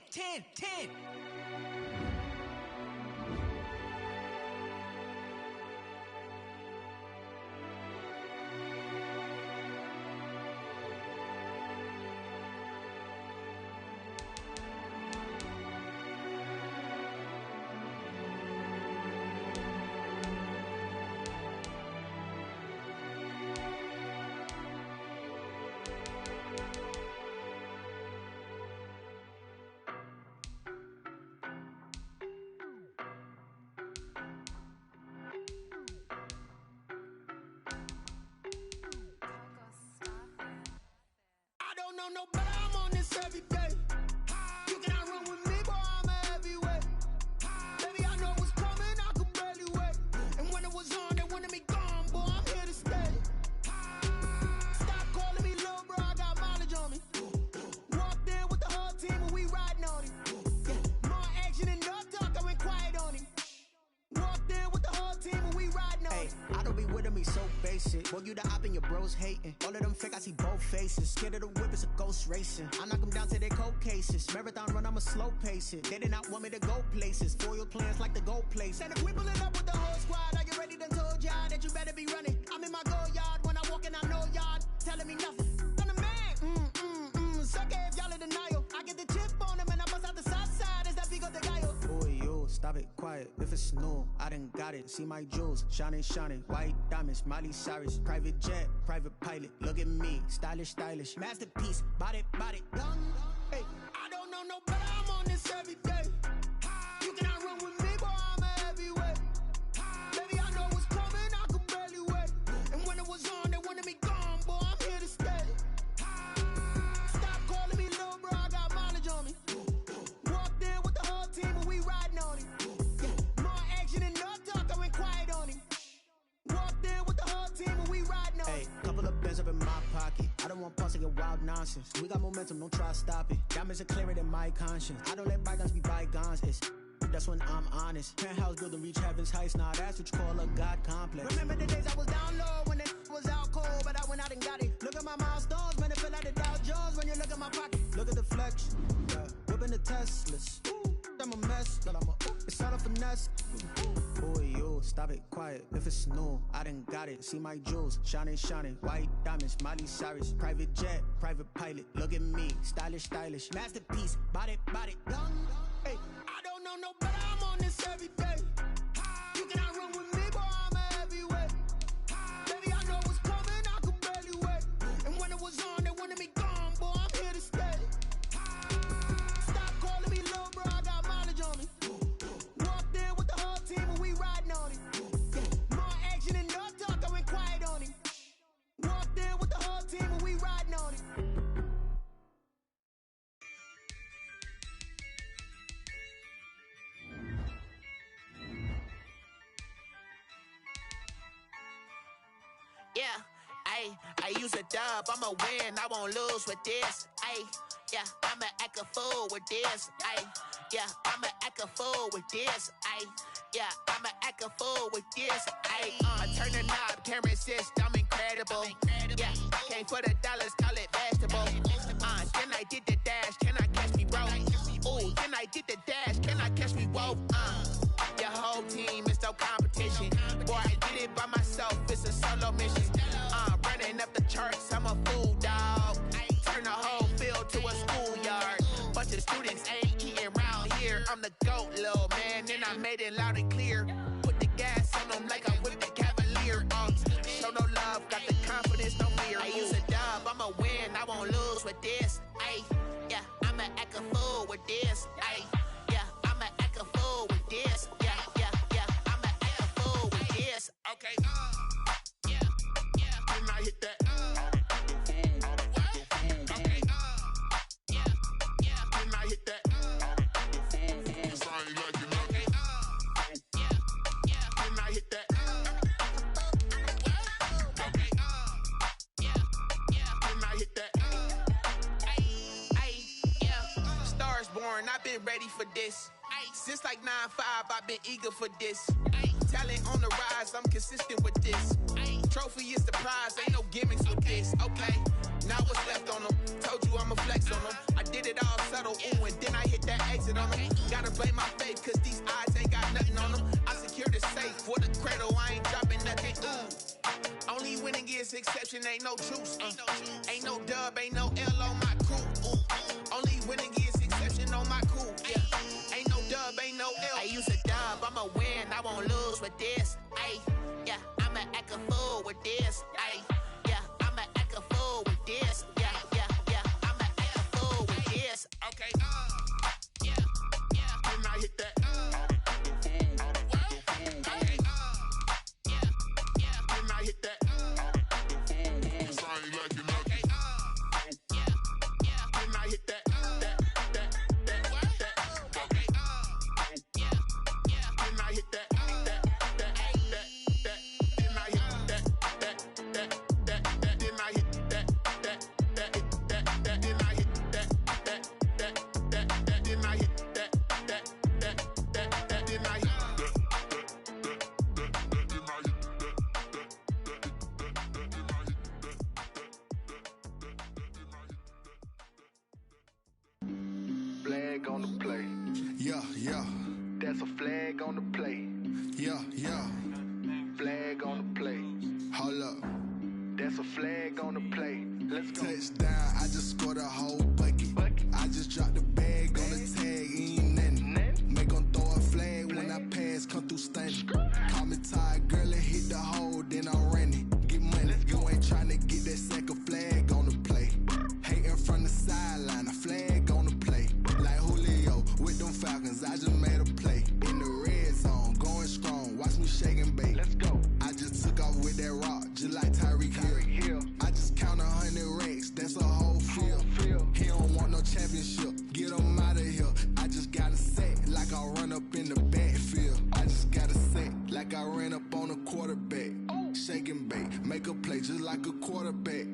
No, but I'm on this every day. You cannot run with me, boy, I'm a heavyweight. Baby, I know what's coming, I could barely wait. And when it was on, they wanted me gone, boy, I'm here to stay. Stop calling me little bro, I got mileage on me. Walked in with the whole team and we riding on him. More action and no talk, I went quiet on him. Walked in with the whole team and we riding on him. I don't be with him, he's so basic. Boy, you the op and your bros hating. All of them fake, I see both faces. Scared of the whip, it's a ghost racing. I knock them down to their cold cases. Marathon run, I'ma slow pace it. They did not want me to go places. Foil plans like the gold place. And if we pulling up with the whole squad, I get ready to told y'all that you better be running. I'm in my go yard, when I walk in, I know y'all telling me nothing. I'm the man, suck it if y'all in denial. I get the chip on them and I bust out the south side, is that big of the guy? Boy, yo, stop it, quiet. quiet if it's new. I done got it. See my jewels, shining, shining. White diamonds, Miley Cyrus. Private jet, private pilot. Look at me, stylish, stylish. Masterpiece, body, young. Hey, I don't know no better. I'm on this every day. You cannot run with me, boy. I'm a heavyweight. Baby, I know what's coming. I could barely wait. And when it was on, they wanted me gone, boy. I'm here to stay. Stop calling me little bro. I got mileage on me. Walked in with the whole team and we riding on him. More action and no talk. I went quiet on him. Walked in with the whole team and we riding on him. Hey, couple of bins up in my pocket. I don't want pulse to get wild nonsense. We got momentum, don't try to stop it. Diamonds are clearer than my conscience. I don't let bygones be bygones. That's when I'm honest. Penthouse building, reach heaven's heights. Now that's what you call a God complex. Remember the days I was down low when it was out cold, but I went out and got it. Look at my milestones, man, it feel like the Dow Jones when you look at my pocket. Look at the flex, yeah. Whipping the Teslas. I'm a mess, girl, it's all a finesse. Boy, you, stop it, quiet if it's new. I done got it. See my jewels, shining, shining. White diamonds, Miley Cyrus. Private jet, private pilot. Look at me, stylish, stylish. Masterpiece, body, young. Hey, I don't know no better. I'm on this every day. You cannot run with me, boy. I'm a heavyweight. Baby, I know what's coming. I could barely wait. And when it was on, they wanted me gone, boy. I'm here to stay. Stop calling me little bro. I got mileage on me. Walked in with the whole team and we riding on him. More action and no talk. I went quiet on him. Walked in with the whole team and we riding on him. Yeah, I use a dub, I'ma win, I won't lose with this. Yeah, I'ma act a fool with this. Yeah, I'ma act a fool with this. Yeah, I'ma act a fool with this. Turn the knob, can't resist, I'm incredible. Yeah, came for the dollars, call it vegetable. Then I did the dash, can I catch me, bro? Ooh, then I did the dash, can I catch me, whoa? Your whole team is no competition. Boy, I did it by myself, it's a solo mission. Running up the charts, I'm a fool, dog. Turn the whole field to a schoolyard. Bunch of students ain't eating round here. I'm the GOAT, little man, and I made it loud and clear. Put the gas on them like I whipped the Cavalier. Show no love, got the confidence, no fear. I use a dub, I'ma win, I won't lose with this. Yeah, I'ma act a fool with this. Yeah, I'ma act a fool with this. Yeah, I'ma act a fool with this. Okay, yeah, and I hit that. Okay, yeah, and I hit that. Cause I ain't like it. Okay, yeah, and I hit that. Okay, yeah, and I hit that. Yeah, Stars born, I've been ready for this. Since like 9-5, I've been eager for this. Talent on the rise, I'm consistent with this. Trophy is the prize, ain't no gimmicks with this. Okay, now what's left on them? Told you I'ma flex on them. I did it all subtle, ooh, and then I hit that exit on them. Gotta blame my faith, cause these odds ain't got nothing on them. I secure the safe for the cradle, I ain't dropping nothing, ooh. Only winning is exception, ain't no truce. Ain't no dub, ain't no L on my crew. Only winning is exception on my crew. Yeah, ain't no dub, ain't no L. I use a dub, I'ma win, I won't lose with this. Yeah, I'ma act a fool with this. Yeah, I'ma act a fool with this. Yeah, I'ma act a fool with this. Okay, yeah, and I hit that. Okay, yeah, and I hit that. Cause I ain't like it. Okay, yeah, and I hit that. Okay, yeah, and I hit that. Flag on the play. Yeah. That's a flag on the play. Yeah. Flag on the play. Hold up. That's a flag on the play. Let's go. Touchdown, I just scored a whole bucket. I just dropped the bag on the tag, ain't nothing. Make 'em throw a flag when I pass just like a quarterback.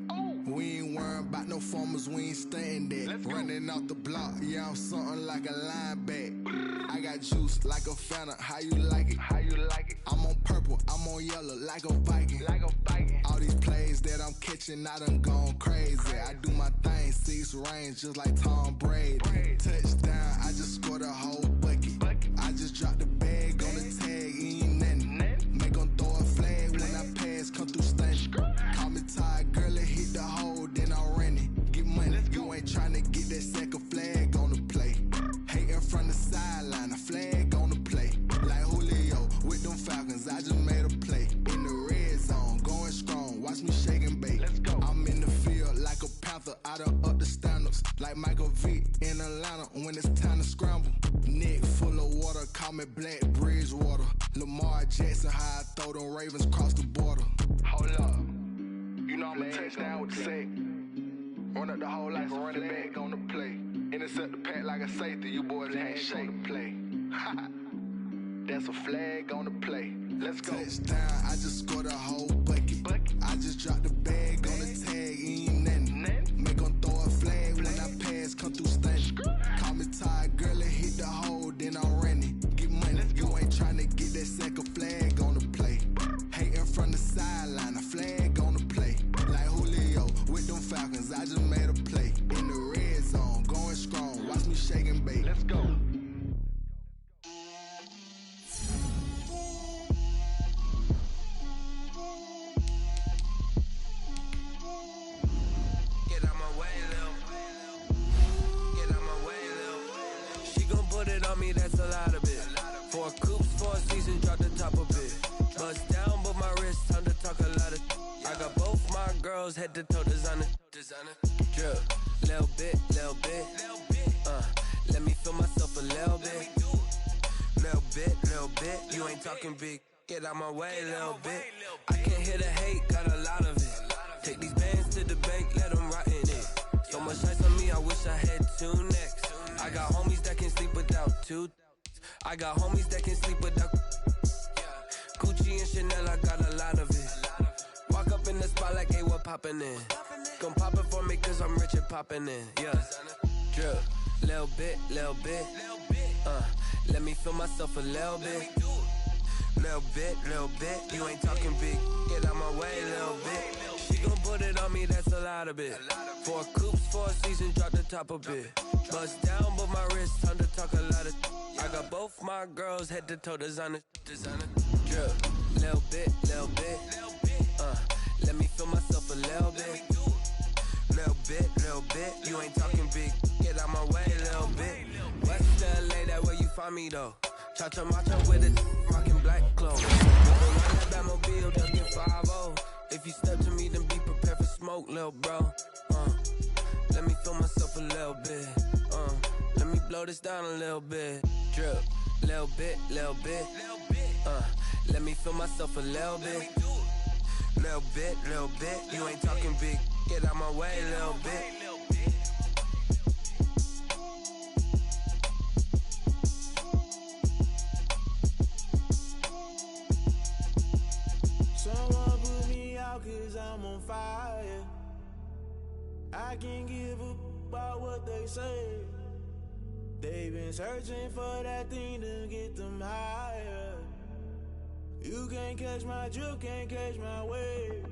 We ain't worrying about no formers, we ain't staying there. Running off the block, yeah, I'm something like a linebacker. I got juice like a Fanta, how you like it? How you like it? I'm on purple, I'm on yellow, like a Viking. Like a Viking. All these plays that I'm catching, I done gone crazy. I do my thing, 6 range, just like Tom Brady. Touchdown, I just scored a whole bucket. I just dropped the bag on the tag, ain't nothing. Make 'em throw a flag when I pass, come through stunning. Call me tired, girl, it hit the hole, then I ran it. Get money, you ain't tryna get that second flag on the play. Hating from the sideline, a flag on the play. Like Julio with them Falcons, I just made a play. In the red zone, going strong, watch me shake and bake. I'm in the field like a panther, I done up the standards. Like Michael Vick in Atlanta when it's time to scramble. Neck full of water, call me Black Bridgewater. Lamar Jackson, how I throw them Ravens across the border. Hold up, you know I'm a touchdown with the sack. Run up the whole like a running back on the play. Intercept the pack like a safety, you boys ain't shake the play. That's a flag on the play. Let's go. Touchdown, I just scored a whole bucket. I just dropped the bag on the tag, ain't nothing. Make 'em throw a flag when I pass, come through stunning. Call me tired, girl, it hit the hole, then I ran it. Get money, you ain't tryna get that second flag on the play. Hating from the sideline, a flag on the play. Like Julio with them Falcons, I just made a play. In the red zone, going strong, watch me shake and bake. Let's go. Get out my way, Lil. Get out my way, Lil. She gon' put it on me, that's a lot of it. 4 coops, 4 seasons, drop the top of it. Bust down, but my wrist, time to talk a lot of. I got both my girls, head to toe designer. Drip, little bit. Let me feel myself a little bit. Little bit. You ain't talking big. Get out my way, little bit. I can't hear the hate, got a lot of it. Take these bands to the bank, let them rot in it. So much ice on me, I wish I had 2 necks. I got homies that can sleep without 2. I got homies that can sleep without. Gucci and Chanel, I got a lot of it. Walk up in the spot like, hey, what poppin' in? Gon' pop it for me cause I'm rich and poppin' in. Yeah, drip, little bit. Let me feel myself a little bit. Little bit. You ain't talking big. Get out my way, little bit. She gon' put it on me, that's a lot of it. 4 coops, 4 seasons, drop the top a bit. Bust down, but my wrist, time to talk a lot of. I got both my girls, head to toe designer. Drip, little bit. Let me feel myself a little bit. Little bit. You ain't talking big. Get out my way, little bit. West LA, that where you find me though. Cha-cha macha with it, rockin' black clothes. Run that Batmobile, duckin' 5-0. If you step to me, then be prepared for smoke, lil' bro. Let me feel myself a little bit. Let me blow this down a little bit. Drip, little bit. Let me feel myself a little bit. Little bit. You ain't talking big. Get out my way, little bit. Someone put me out cause I'm on fire. I can't give a about what they say. They've been searching for that thing to get them higher. You can't catch my drift, can't catch my wave.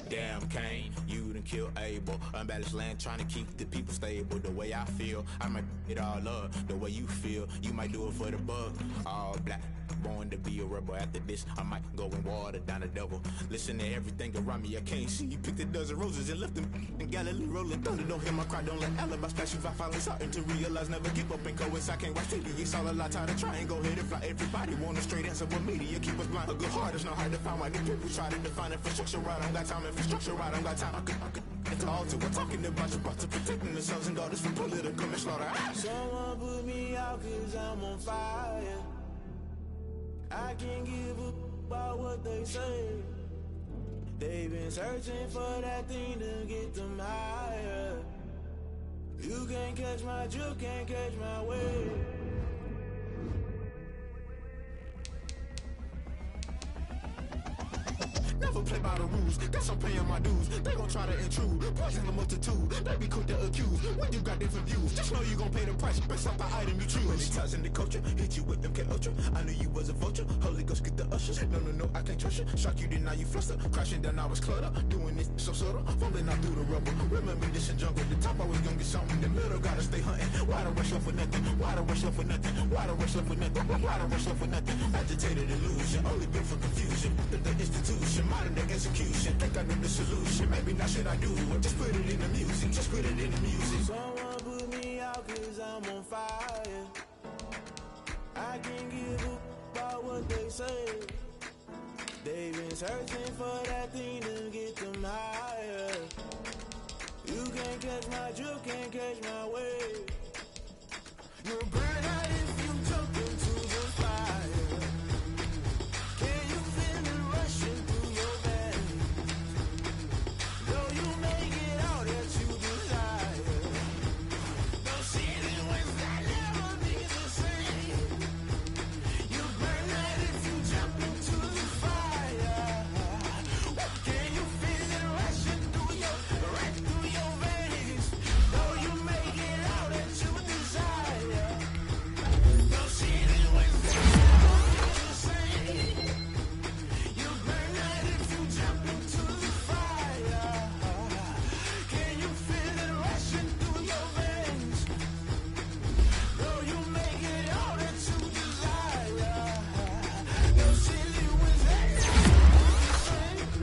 Damn Kane, you done killed Abel. Unbalanced land, trying to keep the people stable. The way I feel, I might it all up. The way you feel, you might do it for the bug. All black, born to be a rebel. After this, I might go and water down the devil. Listen to everything around me, I can't see. You picked a dozen roses and left them in Galilee rolling thunder. Don't hear my cry, don't let alibis pass you. I finally starting to realize, never give up and coincide. Can't watch TV, it's all a lot. Tired of trying, go ahead and fly. Everybody want a straight answer, but media keep us blind. A good heart is not hard to find. Why the people try to define infrastructure right? I don't got time, infrastructure right, I don't got time. I could it's all to we're talking about your brother protecting the sons and daughters from political manslaughter. Someone put me out cause I'm on fire. I can't give a about what they say. They've been searching for that thing to get them higher. You can't catch my drift, can't catch my wave. Never play by the rules. Guess I'm paying my dues. They gon' try to intrude. Poison the multitude. They be quick to accuse. When you got different views, just know you gon' pay the price based off the item you choose. Many ties in the culture, hit you with MK Ultra. I knew you was a vulture. Holy Ghost get the ushers. No, I can't trust you. Shock you, then now you fluster. Crashing down, I was clutter. Doing this so subtle. Fumbling out through the rubble. Remember this in jungle. The top always gonna get something. The middle gotta stay hunting. Why the rush up for nothing? Why the rush up for nothing? Why the rush up for nothing? Why the rush up for nothing? Agitated illusion. Only built for confusion. The institution. Modern day execution. Think I know the solution. Maybe not should I do it. Just put it in the music. Just put it in the music. Someone put me out 'cause I'm on fire. I can't give up about what they say. They've been searching for that thing to get them higher. You can't catch my drift, can't catch my wave. You'll burn out if you jump into the fire. Can you feel it rushing through your veins? Though you make it out that you desire. Those feelings that never be the same. You burn out if you jump into the fire. Can you feel it rushing through your veins? Though you make it out that you desire. Those feelings that never be the same. You burn out if you jump into the fire. Can you feel it rushing through your veins? Though you make it all that you desire. Those feelings that never be the same.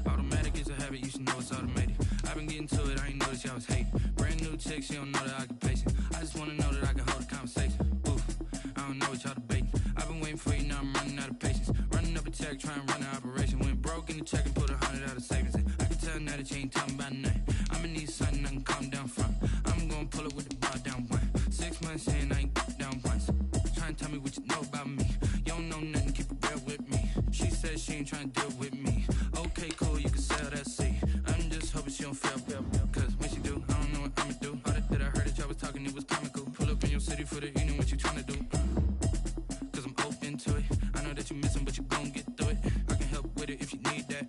Automatic is a habit, you should know it's automated. I've been getting to it, I ain't noticed y'all was hating. Brand new chick, she don't know the occupation. I just wanna know that I can hold a conversation. Oof, I don't know what y'all debating. I've been waiting for you, now I'm running out of patience. Running up a check, trying to run an operation. Went broke in the check and put 100 out of savings in. I can tell now that you ain't talking about nothing. I'ma need something I can calm down from. I'm gonna pull it with the bar down one. 6 months in, I ain't down once. Trying to tell me what you know about me. You don't know nothing, keep it real with me. She said she ain't trying to deal with me. Okay, cool, you can sell that seat. I'm just hoping she don't fail. Cause when she do, I don't know what I'ma do. All that I heard that y'all was talking, it was comical. Pull up in your city for the evening, what you trying to do? Cause I'm open to it. I know that you missing, but you gon' get through it. I can help with it if you need that.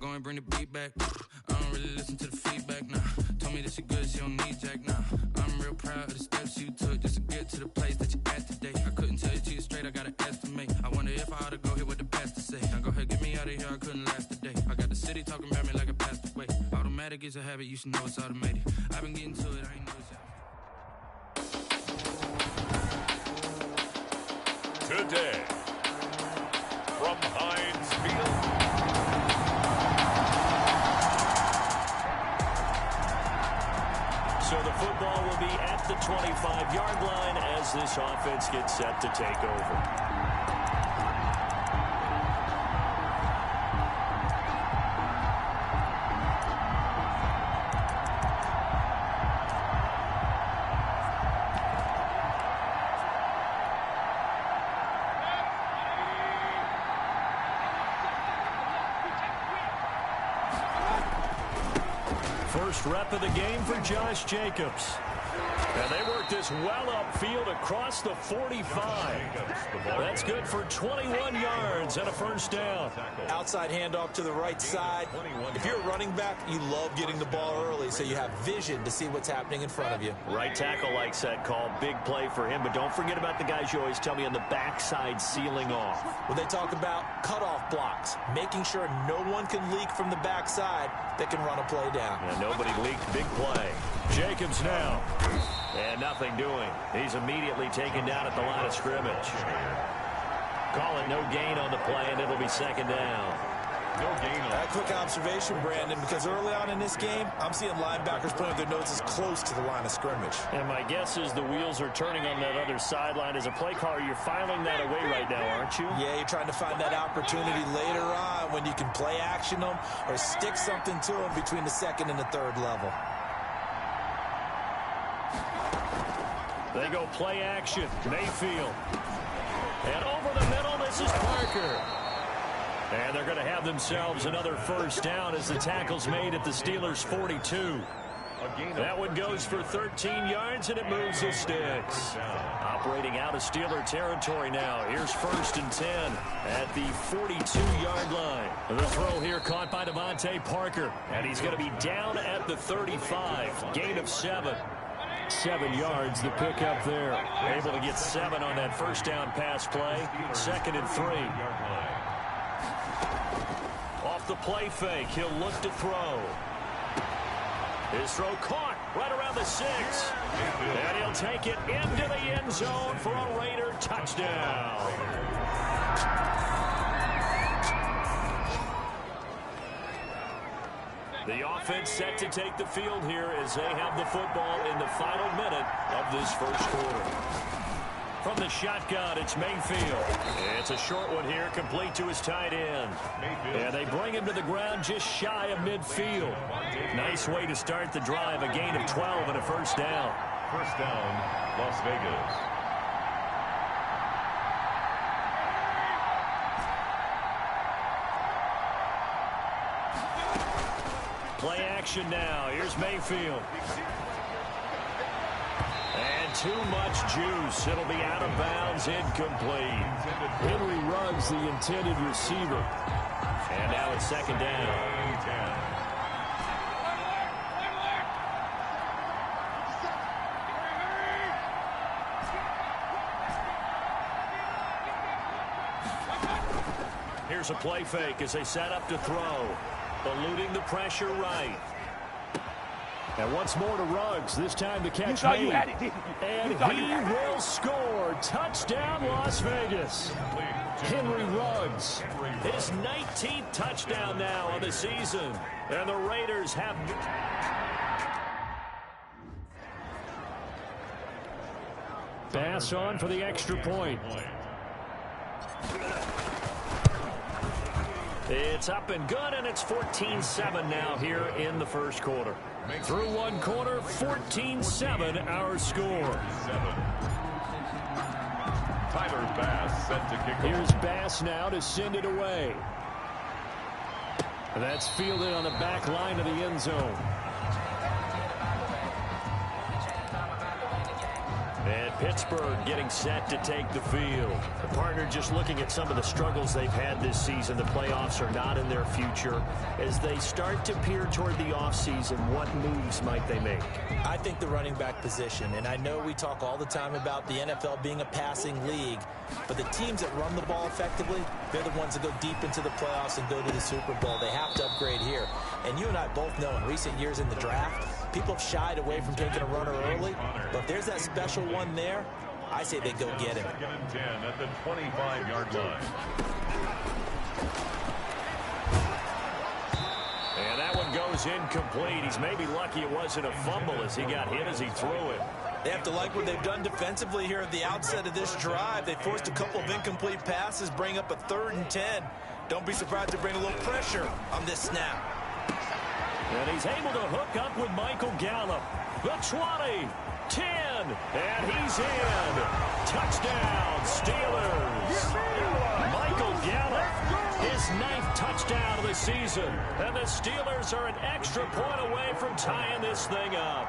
Go and bring the beat back. I don't really listen to the feedback, nah. Told me that she good, she don't need jack, nah. I'm real proud of the steps you took just to get to the place that you at today. I couldn't tell you to you straight, I gotta estimate. I wonder if I ought to go hear what the pastor say. Now go ahead, get me out of here, I couldn't last a day. I got the city talking about me like I passed away. Automatic is a habit, you should know it's automated. I've been getting to it, I ain't noticed y'all. Today, from Heinz Field. So the football will be at the 25-yard line as this offense gets set to take over. First rep of the game for Josh Jacobs. And they work this well upfield across the 45. That's good for 21 yards and a first down. Outside handoff to the right side. If you're a running back, you love getting the ball early so you have vision to see what's happening in front of you. Right tackle likes that call. Big play for him. But don't forget about the guys you always tell me on the backside sealing off. Well, they talk about cutoff blocks, making sure no one can leak from the backside that can run a play down. Yeah, nobody leaked. Big play. Jacobs now. And nothing doing. He's immediately taken down at the line of scrimmage. Call it no gain on the play, and it'll be second down. No gain on. A quick observation, Brandon, because early on in this game, I'm seeing linebackers putting their noses close to the line of scrimmage. And my guess is the wheels are turning on that other sideline. As a play caller, you're filing that away right now, aren't you? Yeah, you're trying to find that opportunity later on when you can play action them or stick something to them between the second and the third level. They go play action. Mayfield. And over the middle, this is Parker. And they're going to have themselves another first down as the tackle's made at the Steelers' 42. That one goes for 13 yards, and it moves the sticks. Operating out of Steeler territory now. Here's 1st and 10 at the 42-yard line. The throw here caught by Devontae Parker, and he's going to be down at the 35. Gain of 7. 7 yards, the pickup there. Able to get 7 on that first down pass play. 2nd and 3. Off the play fake, he'll look to throw. His throw caught right around the 6. And he'll take it into the end zone for a Raider touchdown. The offense set to take the field here as they have the football in the final minute of this first quarter. From the shotgun, it's Mayfield. It's a short one here, complete to his tight end. And they bring him to the ground just shy of midfield. Nice way to start the drive, a gain of 12 and a first down. First down, Las Vegas. Play action now. Here's Mayfield. And too much juice. It'll be out of bounds, incomplete. Henry Ruggs, the intended receiver. And now it's 2nd down. Here's a play fake as they set up to throw. Eluding the pressure right. And once more to Ruggs. This time the catch made. And he will score. Touchdown, Las Vegas. Henry Ruggs. His 19th touchdown now on the season. And the Raiders have... Pass on for the extra point. It's up and good, and it's 14-7 now here in the first quarter. Through one quarter, 14-7 our score. Tyler Bass set to kick off. Here's Bass now to send it away. That's fielded on the back line of the end zone. And Pittsburgh getting set to take the field. The partner just looking at some of the struggles they've had this season. The playoffs are not in their future. As they start to peer toward the offseason, what moves might they make? I think the running back position, and I know we talk all the time about the NFL being a passing league, but the teams that run the ball effectively, they're the ones that go deep into the playoffs and go to the Super Bowl. They have to upgrade here. And you and I both know in recent years in the draft, people have shied away from taking a runner early, but if there's that special one there, I say they go get him. 2nd and 10 at the 25-yard line. And that one goes incomplete. He's maybe lucky it wasn't a fumble as he got hit as he threw it. They have to like what they've done defensively here at the outset of this drive. They forced a couple of incomplete passes, bring up a 3rd and 10. Don't be surprised to bring a little pressure on this snap. And he's able to hook up with Michael Gallup. The 20, 10, and he's in. Touchdown, Steelers. Michael Gallup, his 9th touchdown of the season. And the Steelers are an extra point away from tying this thing up.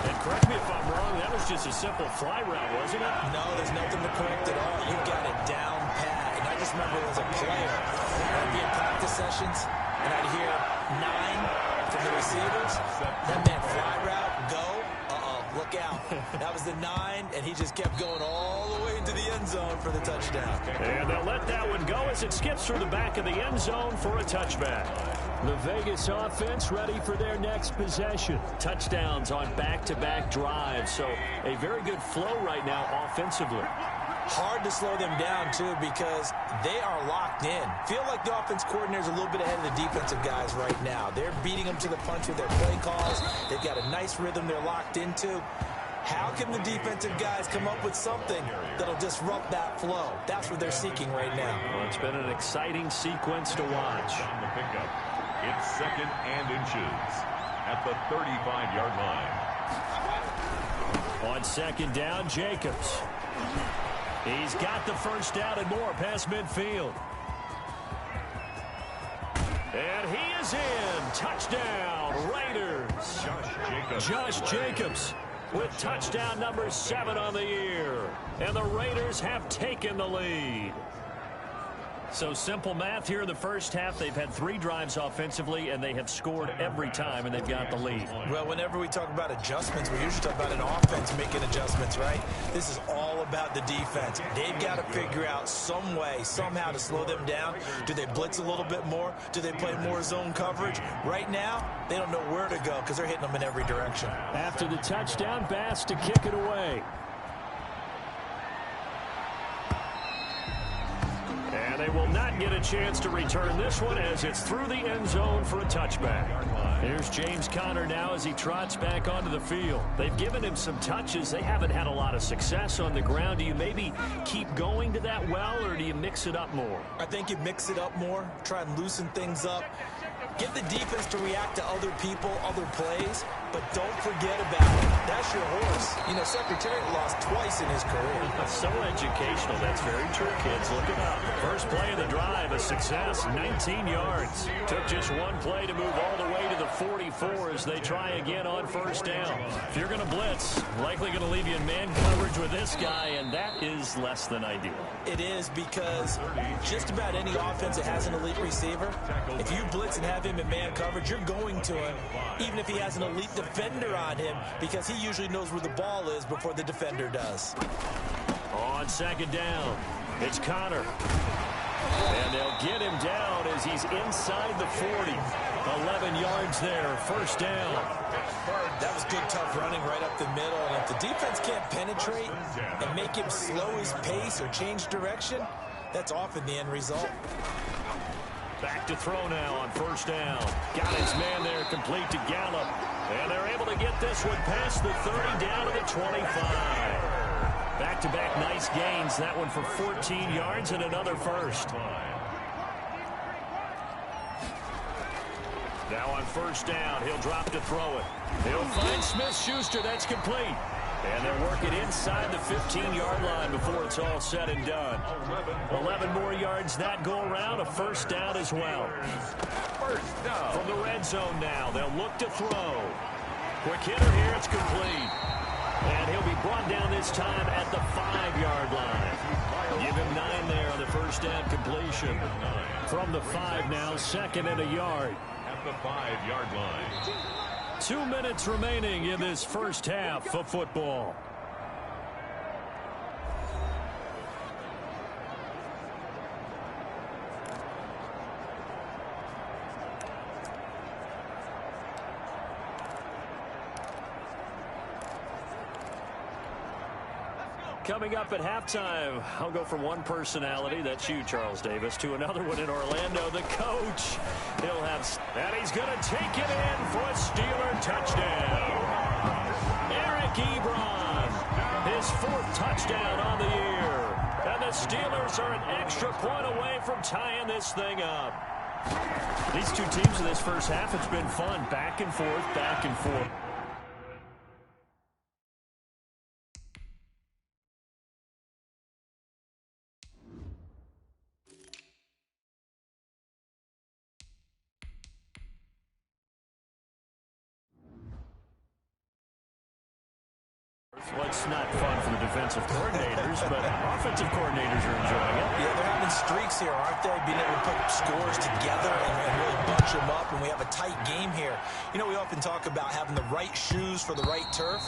And correct me if I'm wrong, that was just a simple fly route, wasn't it? No, there's nothing to correct at all. You got it down pat. And I just remember as a player, I'd be in practice sessions, and I'd hear 9 from the receivers. That meant fly route, go. Look out. That was the 9, and he just kept going all the way into the end zone for the touchdown. And they'll let that one go as it skips through the back of the end zone for a touchback. The Vegas offense ready for their next possession. Touchdowns on back-to-back drives, so a very good flow right now offensively. Hard to slow them down, too, because they are locked in. Feel like the offense coordinator is a little bit ahead of the defensive guys right now. They're beating them to the punch with their play calls. They've got a nice rhythm they're locked into. How can the defensive guys come up with something that'll disrupt that flow? That's what they're seeking right now. Well, it's been an exciting sequence to watch. On the pickup, it's 2nd and inches at the 35-yard line. On 2nd down, Jacobs. He's got the first down and more past midfield. And he is in. Touchdown, Raiders. Josh Jacobs with touchdown number 7 on the year. And the Raiders have taken the lead. So simple math here in the first half. They've had 3 drives offensively, and they have scored every time, and they've got the lead. Well, whenever we talk about adjustments, we usually talk about an offense making adjustments, right? This is all about the defense. They've got to figure out some way, somehow to slow them down. Do they blitz a little bit more? Do they play more zone coverage? Right now, they don't know where to go because they're hitting them in every direction. After the touchdown, Bass to kick it away. And they will not get a chance to return this one as it's through the end zone for a touchback. Here's James Conner now as he trots back onto the field. They've given him some touches. They haven't had a lot of success on the ground. Do you maybe keep going to that well, or do you mix it up more? I think you mix it up more, try and loosen things up. Get the defense to react to other people, other plays, but don't forget about it. That's your horse. You know, Secretariat lost twice in his career. So educational. That's very true, kids. Look it up. First play of the drive, a success, 19 yards. Took just one play to move all the way to the 44 as they try again on first down. If you're going to blitz, likely going to leave you in man coverage with this guy, and that is less than ideal. It is, because just about any offense that has an elite receiver, if you blitz and have him in man coverage, you're going to him, even if he has an elite defender on him, because he usually knows where the ball is before the defender does. On second down, it's Conner. And they'll get him down as he's inside the 40. 11 yards there, first down. That was good, tough running right up the middle. And if the defense can't penetrate and make him slow his pace or change direction, that's often the end result. Back to throw now on first down. Got his man there, complete to Gallup. And they're able to get this one past the 30, down to the 25. Back-to-back nice gains. That one for 14 yards and another first. Now on first down, he'll drop to throw it. He'll find Smith-Schuster. That's complete. And they're working inside the 15-yard line before it's all said and done. 11 more yards that go around, a first down as well. First down. From the red zone now, they'll look to throw. Quick hitter here, it's complete. And he'll be brought down this time at the 5-yard line. Give him 9 there on the first down completion. From the 5 now, second and a yard. At the 5-yard line. 2 minutes remaining in this first half of football. Coming up at halftime, I'll go from one personality, that's you, Charles Davis, to another one in Orlando, the coach. He'll have, and he's going to take it in for a Steeler touchdown. Eric Ebron, his 4th touchdown on the year. And the Steelers are an extra point away from tying this thing up. These two teams in this first half, it's been fun. Back and forth, back and forth. Well, it's not fun for the defensive coordinators, but offensive coordinators are enjoying it. Yeah, they're having streaks here, aren't they? Being able to put scores together and really bunch them up, and we have a tight game here. You know, we often talk about having the right shoes for the right turf.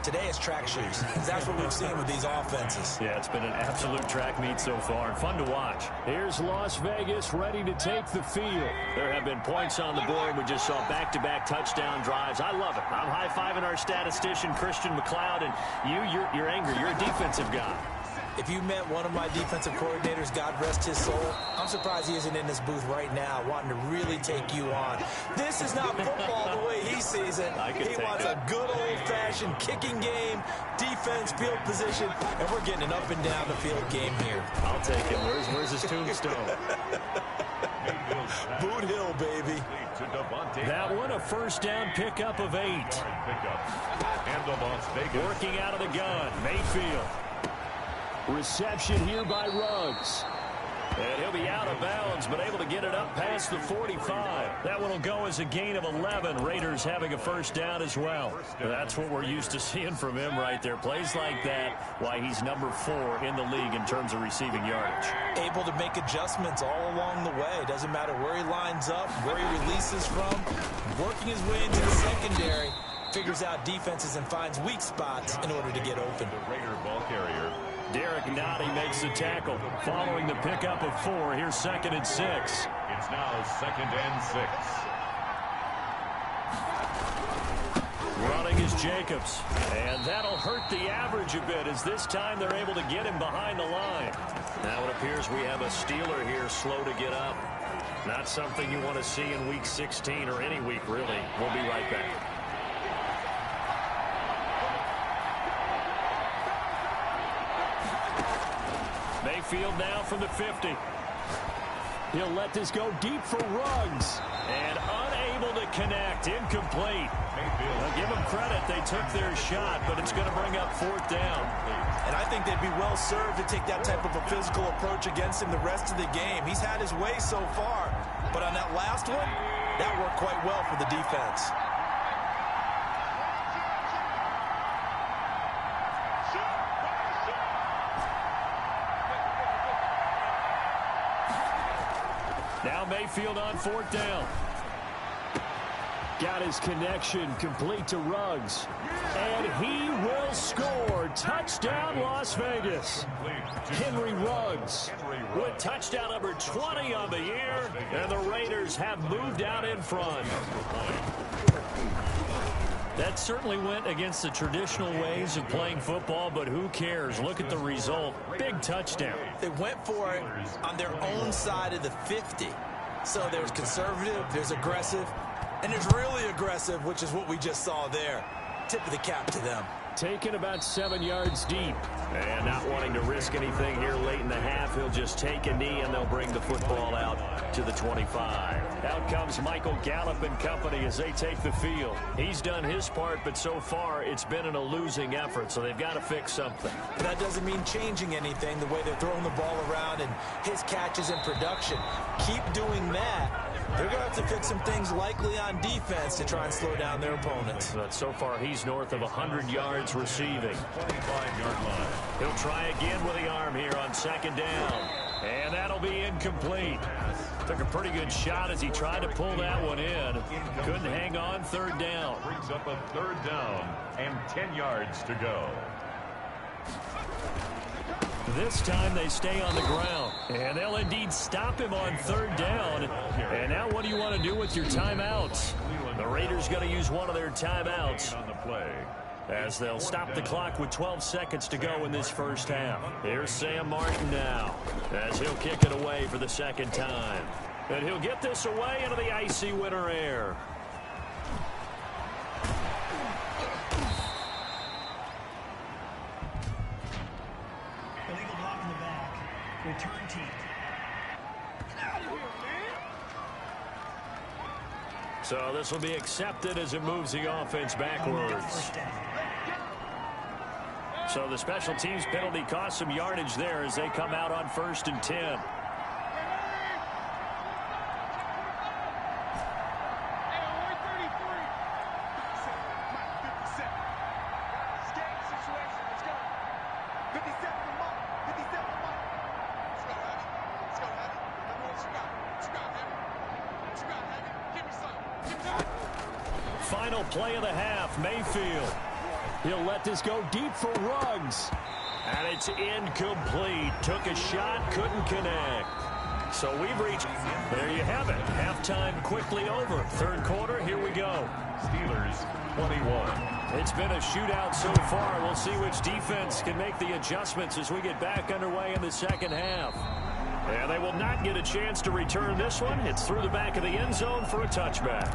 Today it's track shoes. That's what we've seen with these offenses. Yeah, it's been an absolute track meet so far, and fun to watch. Here's Las Vegas ready to take the field. There have been points on the board. We just saw back-to-back touchdown drives. I love it. I'm high-fiving our statistician, Christian McLeod, and you're angry. You're a defensive guy. If you met one of my defensive coordinators, God rest his soul, I'm surprised he isn't in this booth right now wanting to really take you on. This is not football the way he sees it. He wants a good old-fashioned kicking game, defense, field position, and we're getting an up and down the field game here. I'll take it. Where's his tombstone? Boot Hill, baby. That one, a first down pickup of 8. Working out of the gun, Mayfield. Reception here by Ruggs. And he'll be out of bounds, but able to get it up past the 45. That one will go as a gain of 11. Raiders having a first down as well. That's what we're used to seeing from him right there. Plays like that, why he's number 4 in the league in terms of receiving yardage. Able to make adjustments all along the way. Doesn't matter where he lines up, where he releases from. Working his way into the secondary. Figures out defenses and finds weak spots in order to get open. The Raider ball carrier. Derek Nottie makes the tackle. Following the pickup of 4, here's 2nd and 6. It's now 2nd and 6. Running is Jacobs. And that'll hurt the average a bit as this time they're able to get him behind the line. Now it appears we have a Steeler here slow to get up. Not something you want to see in Week 16 or any week, really. We'll be right back. Mayfield now from the 50. He'll let this go deep for Ruggs. And unable to connect. Incomplete. Well, give them credit. They took their shot, but it's going to bring up 4th down. And I think they'd be well served to take that type of a physical approach against him the rest of the game. He's had his way so far. But on that last one, that worked quite well for the defense. Now Mayfield on 4th down. Got his connection complete to Ruggs. And he will score. Touchdown, Las Vegas. Henry Ruggs with touchdown number 20 on the year. And the Raiders have moved out in front. That certainly went against the traditional ways of playing football, but who cares? Look at the result. Big touchdown. They went for it on their own side of the 50. So there's conservative, there's aggressive, and there's really aggressive, which is what we just saw there. Tip of the cap to them. Taken about 7 yards deep. And not wanting to risk anything here late in the half, he'll just take a knee and they'll bring the football out to the 25. Out comes Michael Gallup and company as they take the field. He's done his part, but so far it's been in a losing effort, so they've got to fix something. That doesn't mean changing anything, the way they're throwing the ball around and his catches and production. Keep doing that. They're going to have to fix some things likely on defense to try and slow down their opponents. But so far he's north of 100 yards receiving. 25-yard line. He'll try again with the arm here on 2nd down. And that'll be incomplete. Took a pretty good shot as he tried to pull that one in. Couldn't hang on. 3rd down. Brings up a 3rd down and 10 yards to go. This time they stay on the ground. And they'll indeed stop him on 3rd down. And now what do you want to do with your timeouts? The Raiders going to use one of their timeouts on the play, as they'll stop the clock with 12 seconds to go in this first half. Here's Sam Martin now as he'll kick it away for the 2nd time. And he'll get this away into the icy winter air. Illegal block in the back. Return team. So this will be accepted as it moves the offense backwards. So the special teams penalty cost some yardage there as they come out on 1st and 10. Final play of the half, Mayfield. He'll let this go deep for Ruggs. And it's incomplete. Took a shot, couldn't connect. So we've reached, there you have it. Halftime quickly over. 3rd quarter, here we go. Steelers 21, It's been a shootout so far. We'll see which defense can make the adjustments as we get back underway in the second half. And they will not get a chance to return this one. It's through the back of the end zone for a touchback.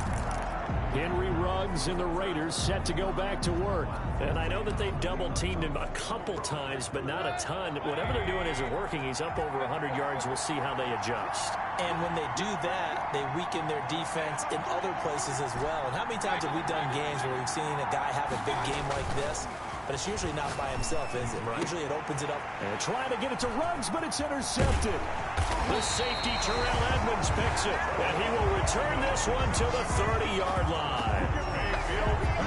Henry Ruggs and the Raiders set to go back to work. And I know that they've double-teamed him a couple times, but not a ton. Whatever they're doing isn't working. He's up over 100 yards. We'll see how they adjust. And when they do that, they weaken their defense in other places as well. And how many times have we done games where we've seen a guy have a big game like this? But it's usually not by himself, is it? Right. Usually it opens it up. And trying to get it to Ruggs, but it's intercepted. The safety, Terrell Edmonds, picks it. And he will return this one to the 30-yard line.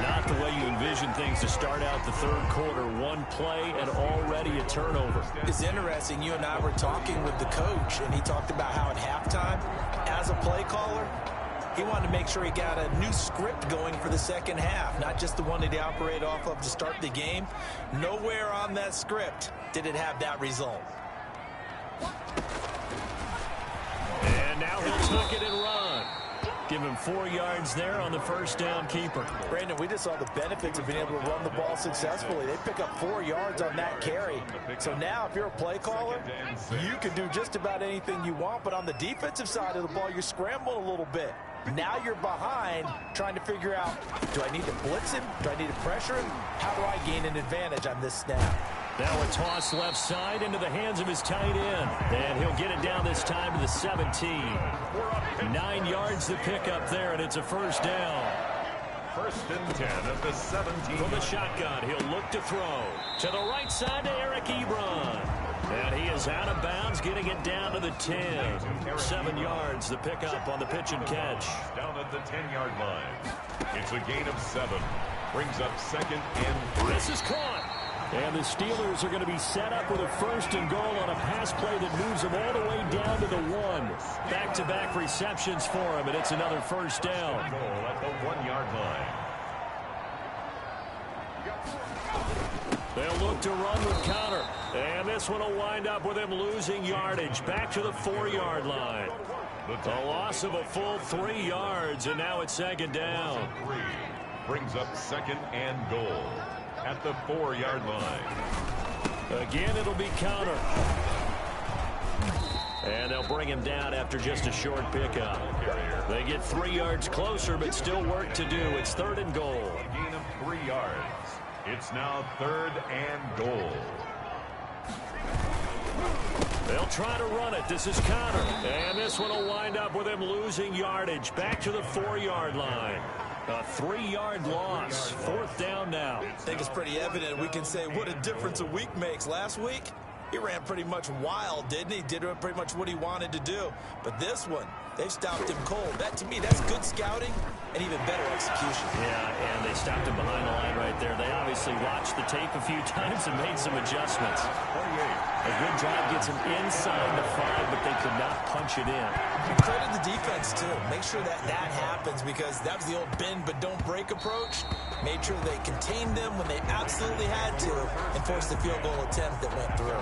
Not the way you envision things to start out the third quarter. One play and already a turnover. It's interesting. You and I were talking with the coach, and he talked about how at halftime, as a play caller, he wanted to make sure he got a new script going for the second half, not just the one that he operated off of to start the game. Nowhere on that script did it have that result. And now he'll tuck it and run. Give him 4 yards there on the first down keeper. Brandon, we just saw the benefits of being able to run the ball successfully. They pick up 4 yards on that carry. So now if you're a play caller, you can do just about anything you want. But on the defensive side of the ball, you're scrambling a little bit. Now you're behind trying to figure out, do I need to blitz him? Do I need to pressure him? How do I gain an advantage on this snap? Now a toss left side into the hands of his tight end. And he'll get it down this time to the 17. 9 yards to pick up there, and it's a first down. First and 10 at the 17. From the shotgun, he'll look to throw. To the right side to Eric Ebron. And he is out of bounds, getting it down to the 10. 7 yards, the pickup on the pitch and catch. Down at the 10-yard line. It's a gain of 7. Brings up second and 3. This is caught. And the Steelers are going to be set up with a first and goal on a pass play that moves them all the way down to the 1. Back-to-back receptions for him, and it's another first down. Goal at the 1-yard line. They'll look to run with Connor. And this one will wind up with him losing yardage. Back to the 4-yard line. A loss of a full 3 yards, and now it's second down. 3 brings up second and goal at the 4-yard line. Again, it'll be Connor. And they'll bring him down after just a short pickup. They get 3 yards closer, but still work to do. It's third and goal. A gain of 3 yards. It's now third and goal. They'll try to run it. This is Connor. And this one will wind up with him losing yardage. Back to the 4-yard line. A 3-yard loss. Fourth down now. I think it's pretty evident. We can say what a difference a week makes. Last week, he ran pretty much wild, didn't he? Did pretty much what he wanted to do. But this one, they've stopped him cold. That, to me, that's good scouting and even better execution. Yeah, and they stopped him behind the line right there. They obviously watched the tape a few times and made some adjustments. A good drive gets him inside the 5, but they could not punch it in. Credit the defense, too. Make sure that that happens, because that was the old bend but don't break approach. Made sure they contained them when they absolutely had to and forced the field goal attempt that went through.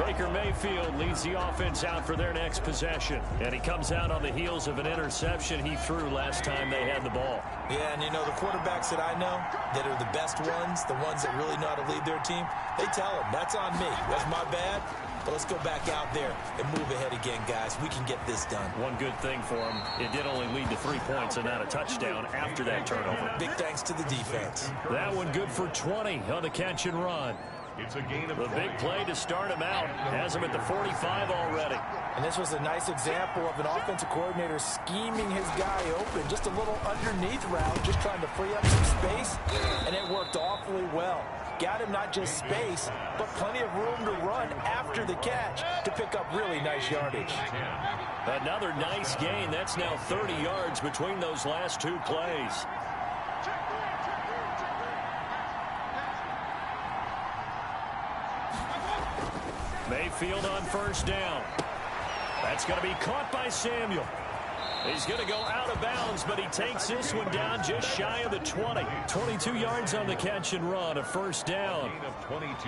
Baker Mayfield leads the offense out for their next possession. And he comes out on the heels of an interception he threw last time they had the ball. Yeah, and you know, the quarterbacks that I know that are the best ones, the ones that really know how to lead their team, they tell them, that's on me. That's my bad. But let's go back out there and move ahead again, guys. We can get this done. One good thing for him, it did only lead to 3 points and not a touchdown after that turnover. Big thanks to the defense. That one good for 20 on the catch and run. It's a gain of the big play to start him out. Has him at the 45 already. And this was a nice example of an offensive coordinator scheming his guy open. Just a little underneath route, just trying to free up some space. And it worked awfully well. Got him not just space, but plenty of room to run after the catch to pick up really nice yardage. Another nice gain. That's now 30 yards between those last 2 plays. Mayfield on first down. That's going to be caught by Samuel. He's going to go out of bounds, but he takes this one down just shy of the 20. 22 yards on the catch and run, a first down.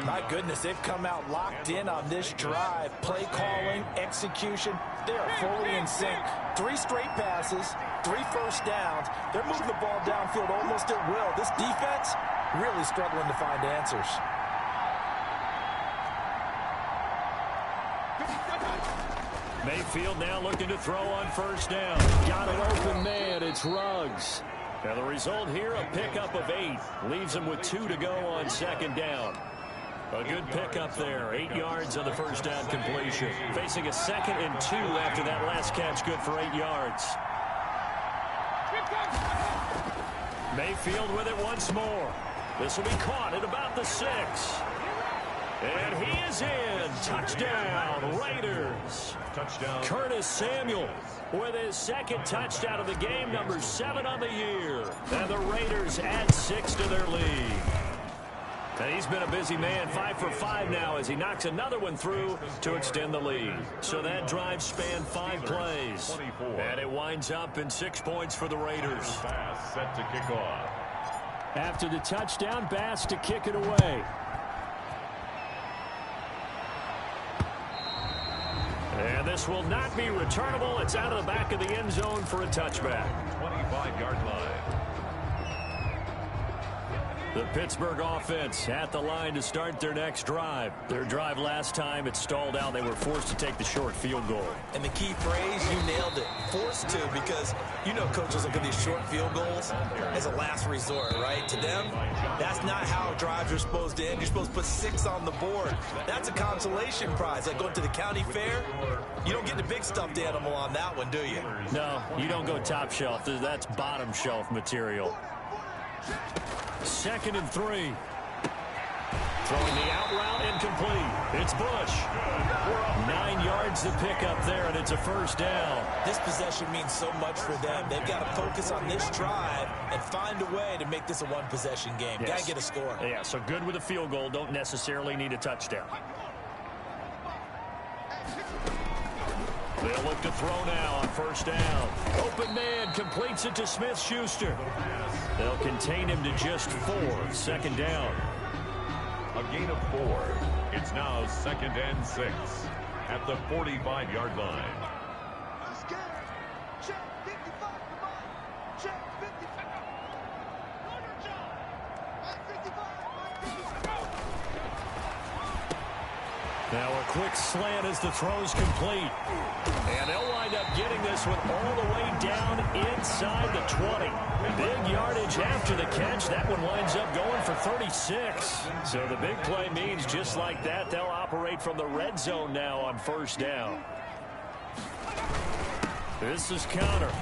My goodness, they've come out locked in on this drive. Play calling, execution, they are fully in sync. 3 straight passes, 3 first downs. They're moving the ball downfield almost at will. This defense really struggling to find answers. Mayfield now looking to throw on first down. Got an open man. It's Ruggs. Now the result here, a pickup of 8. Leaves him with 2 to go on second down. A good pickup there. 8 yards on the first down completion. Facing a 2nd and 2 after that last catch. Good for 8 yards. Mayfield with it once more. This will be caught at about the 6. And he is in. Touchdown, Raiders. Touchdown. Curtis Samuel with his 2nd touchdown of the game, number 7 on the year. And the Raiders add 6 to their lead. And he's been a busy man, 5 for 5 now as he knocks another one through to extend the lead. So that drive spanned 5 plays. And it winds up in 6 points for the Raiders. Pass set to kick off. After the touchdown, Bass to kick it away. And this will not be returnable. It's out of the back of the end zone for a touchback. 25-yard line. The Pittsburgh offense at the line to start their next drive. Their drive last time, it stalled out. They were forced to take the short field goal. And the key phrase, you nailed it. Forced to, because you know coaches look at these short field goals as a last resort, right? To them, that's not how drives are supposed to end. You're supposed to put 6 on the board. That's a consolation prize. Like going to the county fair, you don't get the big stuffed animal on that one, do you? No, you don't go top shelf. That's bottom shelf material. 2nd and 3. Throwing the out route incomplete. It's Bush. 9 yards to pick up there, and it's a first down. This possession means so much for them. They've got to focus on this drive and find a way to make this a one-possession game. Yes. Got to get a score. Yeah, so good with a field goal. Don't necessarily need a touchdown. They'll look to throw now on first down. Open man completes it to Smith-Schuster. They'll contain him to just 4. 2nd down. A gain of 4. It's now 2nd and 6 at the 45-yard line. Now a quick slant as the throw's complete. And they'll wind up getting this one all the way down inside the 20. Big yardage after the catch. That one winds up going for 36. So the big play means just like that, they'll operate from the red zone now on first down. This is Counter.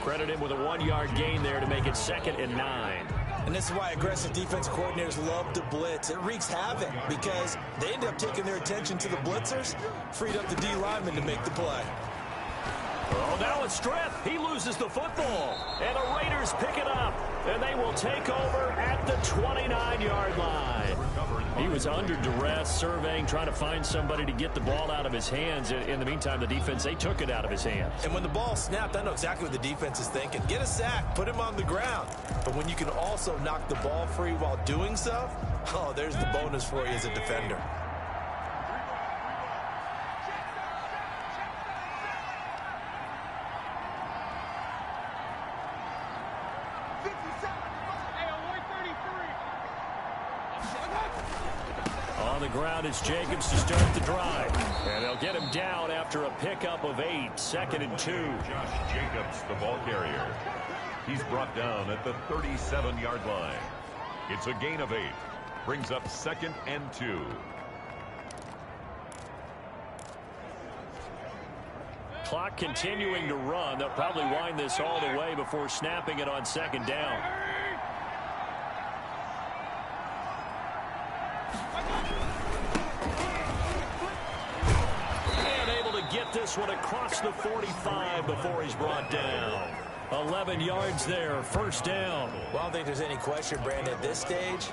Credit him with a 1-yard gain there to make it 2nd and 9. And this is why aggressive defense coordinators love to blitz. It wreaks havoc because they end up taking their attention to the blitzers, freed up the D lineman to make the play. Oh, now a strip. He loses the football. And the Raiders pick it up. And they will take over at the 29-yard line. He was under duress, surveying, trying to find somebody to get the ball out of his hands. In the meantime, the defense, they took it out of his hands. And when the ball snapped, I know exactly what the defense is thinking. Get a sack, put him on the ground. But when you can also knock the ball free while doing so, oh, there's the bonus for you as a defender. On the ground, it's Jacobs to start the drive. And they'll get him down after a pickup of 8. 2nd and 2. Josh Jacobs, the ball carrier. He's brought down at the 37-yard line. It's a gain of 8. Brings up 2nd and 2. Clock continuing to run. They'll probably wind this all the way before snapping it on 2nd down. Get this one across the 45 before he's brought down. 11 yards there, first down. Well, I don't think there's any question, Brandon, at this stage,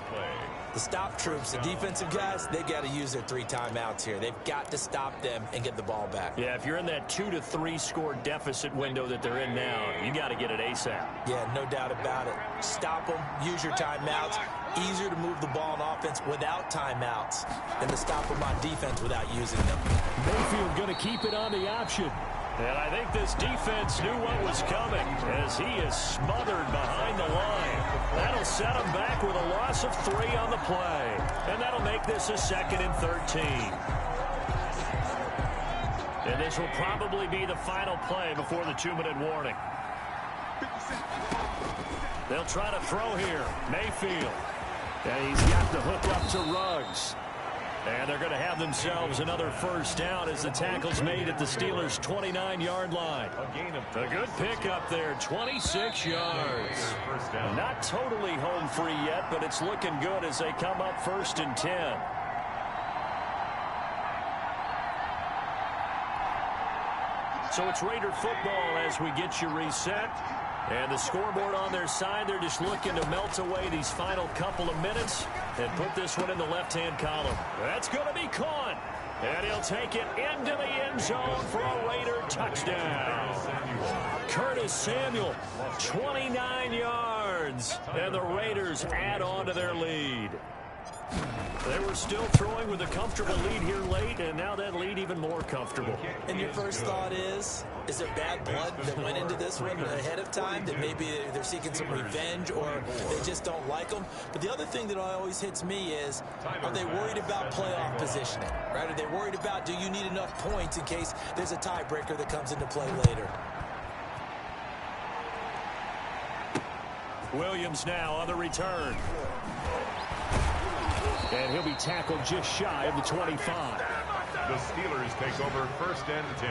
The stop troops, the defensive guys, they got to use their 3 timeouts here. They've got to stop them and get the ball back. Yeah, if you're in that 2 to 3 score deficit window that they're in now, you got to get it ASAP. Yeah, no doubt about it. Stop them, use your timeouts. Easier to move the ball on offense without timeouts than to stop them on defense without using them. Mayfield going to keep it on the option. And I think this defense knew what was coming as he is smothered behind the line. That'll set him back with a loss of 3 on the play. And that'll make this a 2nd and 13. And this will probably be the final play before the 2-minute warning. They'll try to throw here. Mayfield. And he's got the hook up to Ruggs. And they're going to have themselves another first down as the tackle's made at the Steelers' 29-yard line. A good pickup there, 26 yards. Not totally home free yet, but it's looking good as they come up 1st and 10. So it's Raider football as we get you reset. And the scoreboard on their side, they're just looking to melt away these final couple of minutes and put this one in the left-hand column. That's going to be caught. And he'll take it into the end zone for a Raider touchdown. Curtis Samuel, 29 yards. And the Raiders add on to their lead. They were still throwing with a comfortable lead here late, and now that lead even more comfortable. And your first thought is there bad blood that went into this one ahead of time, that maybe they're seeking some revenge or they just don't like them? But the other thing that always hits me is, are they worried about playoff positioning, right? Are they worried about, do you need enough points in case there's a tiebreaker that comes into play later? Williams now on the return. And he'll be tackled just shy of the 25. The Steelers take over 1st and 10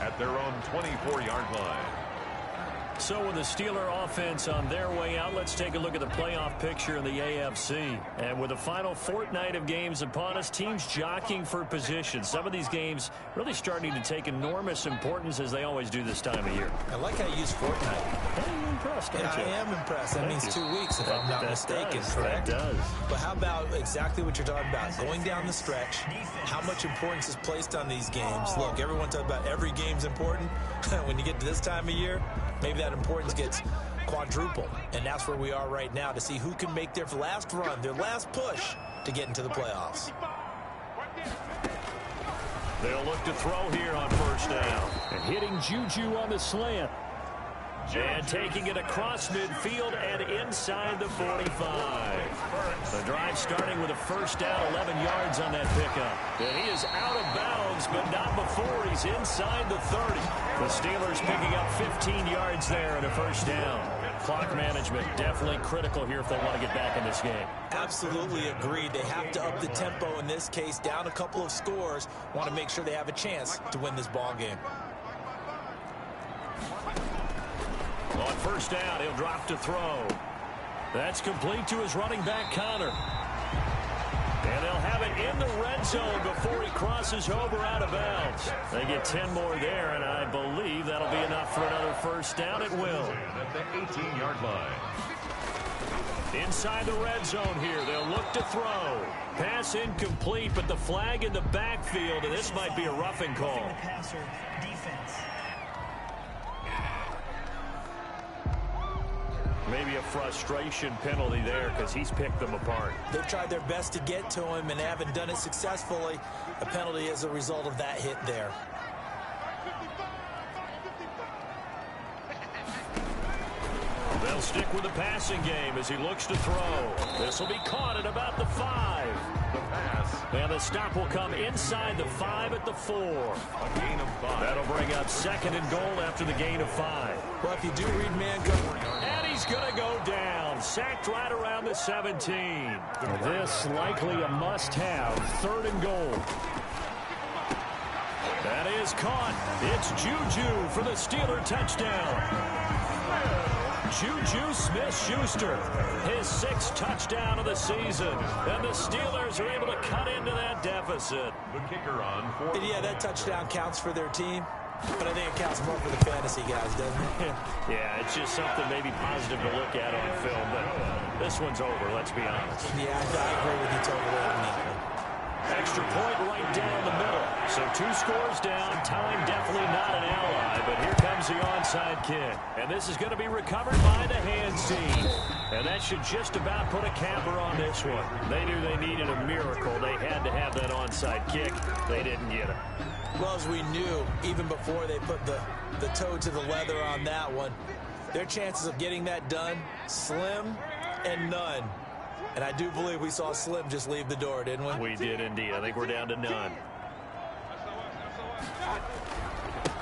at their own 24-yard line. So with the Steeler offense on their way out, let's take a look at the playoff picture in the AFC. And with the final fortnight of games upon us, teams jockeying for position. Some of these games really starting to take enormous importance as they always do this time of year. I like how you use fortnight. Hey, you're impressed, aren't you? I am impressed. That means 2 weeks, if I'm not mistaken, correct? That does. But how about exactly what you're talking about? Going down the stretch, how much importance is placed on these games. Look, everyone talks about every game's important. When you get to this time of year, maybe that importance gets quadrupled. And that's where we are right now, to see who can make their last run, their last push to get into the playoffs. They'll look to throw here on 1st down. And hitting Juju on the slant. And taking it across midfield and inside the 45. The drive starting with a 1st down, 11 yards on that pickup. And he is out of bounds, but not before he's inside the 30. The Steelers picking up 15 yards there and a 1st down. Clock management definitely critical here if they want to get back in this game. Absolutely agreed. They have to up the tempo in this case, down a couple of scores. Want to make sure they have a chance to win this ball game. On 1st down, he'll drop to throw. That's complete to his running back, Connor. And they'll have it in the red zone before he crosses over out of bounds. They get 10 more there, and I believe that'll be enough for another 1st down. It will. At the 18-yard line. Inside the red zone here, they'll look to throw. Pass incomplete, but the flag in the backfield, and this might be a roughing call. Maybe a frustration penalty there because he's picked them apart. They've tried their best to get to him and haven't done it successfully. A penalty as a result of that hit there. They'll stick with the passing game as he looks to throw. This will be caught at about the 5. The pass. And the stop will come inside the 5 at the 4. A gain of 5. That'll bring up 2nd and goal after the gain of 5. Well, if you do read man coverage. And he's going to go down. Sacked right around the 17. This likely a must-have. 3rd and goal. That is caught. It's Juju for the Steeler touchdown. Juju Smith-Schuster, his 6th touchdown of the season. And the Steelers are able to cut into that deficit. The kicker on 4. And yeah, that touchdown counts for their team. But I think it counts more for the fantasy guys, doesn't it? Yeah, it's just something maybe positive to look at on film, but this one's over, let's be honest. Yeah, I agree with you totally on that one. Extra point right down the middle. So 2 scores down. Time definitely not an ally, but here comes the onside kick. And this is going to be recovered by the hands team. And that should just about put a capper on this one. They knew they needed a miracle. They had to have that onside kick. They didn't get it. Well, as we knew, even before they put the toe to the leather on that one, their chances of getting that done, slim and none. And I do believe we saw Slim just leave the door, didn't we? We did indeed. I think we're down to none.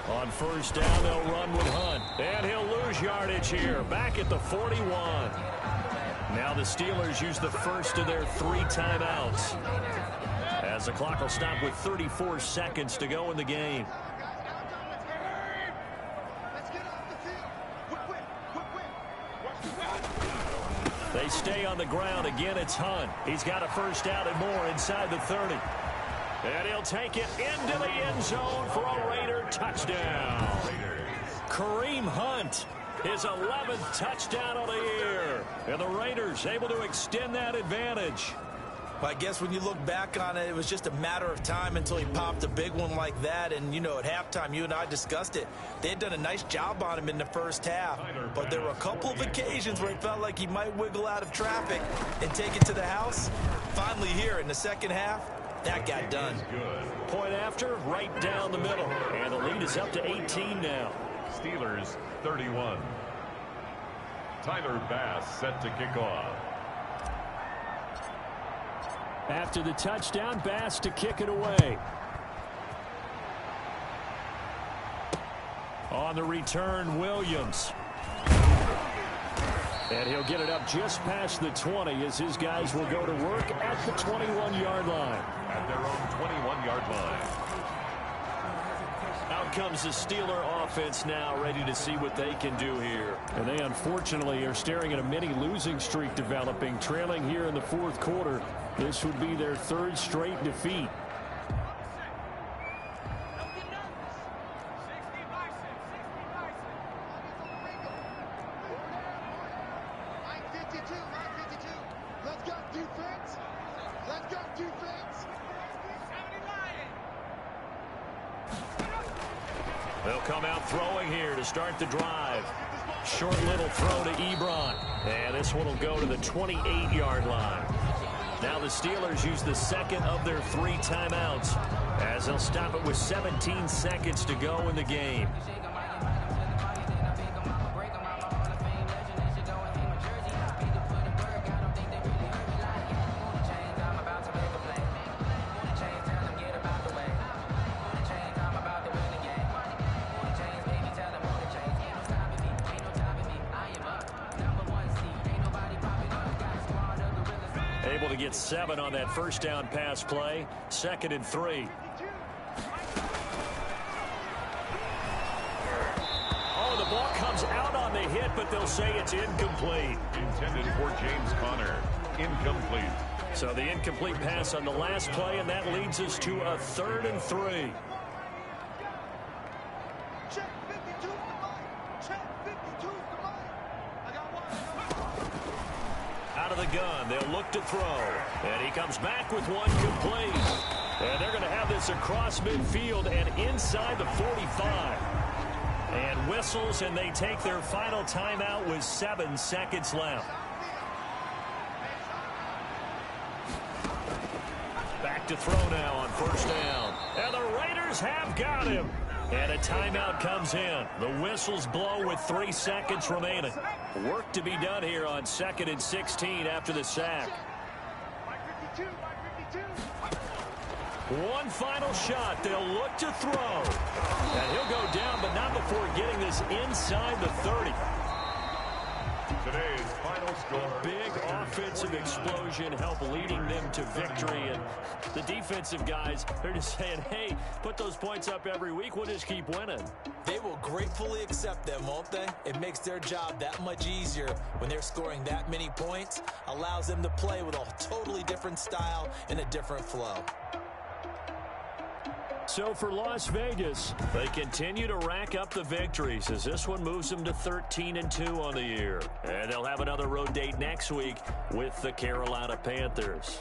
On first down, they'll run with Hunt. And he'll lose yardage here. Back at the 41. Now the Steelers use the first of their 3 timeouts, as the clock will stop with 34 seconds to go in the game. They stay on the ground. Again, it's Hunt. He's got a first down and more inside the 30. And he'll take it into the end zone for a Raider touchdown. Kareem Hunt, his 11th touchdown of the year. And the Raiders able to extend that advantage. Well, I guess when you look back on it, it was just a matter of time until he popped a big one like that. And, you know, at halftime, you and I discussed it. They had done a nice job on him in the first half. But there were a couple of occasions where it felt like he might wiggle out of traffic and take it to the house. Finally here in the second half, that got done. Point after, right down the middle. And the lead is up to 18 now. Steelers 31. Tyler Bass set to kick off. After the touchdown, Bass to kick it away. On the return, Williams. And he'll get it up just past the 20 as his guys will go to work at the 21-yard line. At their own 21-yard line. Out comes the Steeler offense now, ready to see what they can do here. And they unfortunately are staring at a mini losing streak developing, trailing here in the 4th quarter. This would be their 3rd straight defeat. They'll come out throwing here to start the drive. Short little throw to Ebron. And this one will go to the 28-yard line. Now the Steelers use the second of their 3 timeouts, as they'll stop it with 17 seconds to go in the game. Able to get 7 on that first down pass play. 2nd and 3. Oh, the ball comes out on the hit, but they'll say it's incomplete. Intended for James Conner. Incomplete. So the incomplete pass on the last play, and that leads us to a 3rd and 3. Out of the gun, they'll look to throw. And he comes back with one complete. And they're going to have this across midfield and inside the 45. And whistles, and they take their final timeout with 7 seconds left. Back to throw now on first down. And the Raiders have got him. And a timeout comes in. The whistles blow with 3 seconds remaining. Work to be done here on 2nd and 16 after the sack. One final shot. They'll look to throw. And he'll go down, but not before getting this inside the 30. Today's final score. A big offensive explosion helped leading them to victory. And the defensive guys, they're just saying, hey, put those points up every week. We'll just keep winning. They will gratefully accept them, won't they? It makes their job that much easier when they're scoring that many points. Allows them to play with a totally different style and a different flow. So for Las Vegas, they continue to rack up the victories as this one moves them to 13-2 on the year. And they'll have another road date next week with the Carolina Panthers.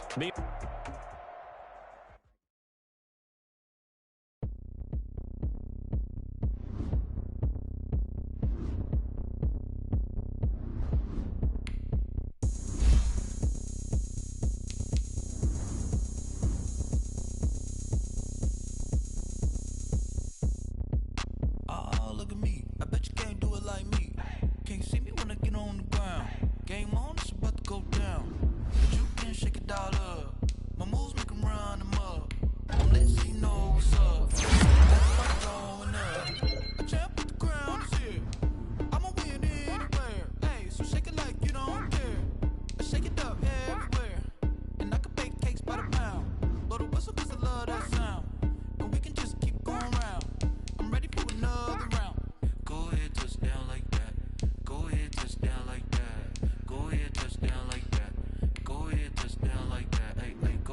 Go ahead, touchdown like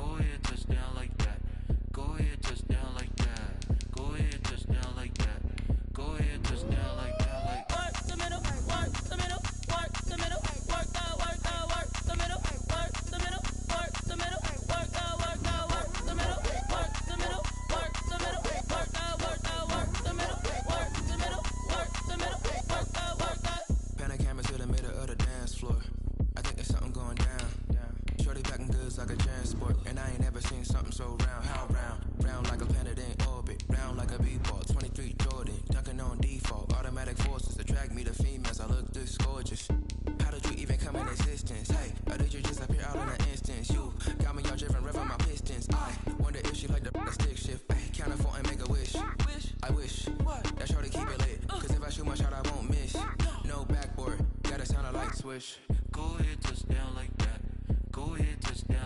that. Go ahead, touchdown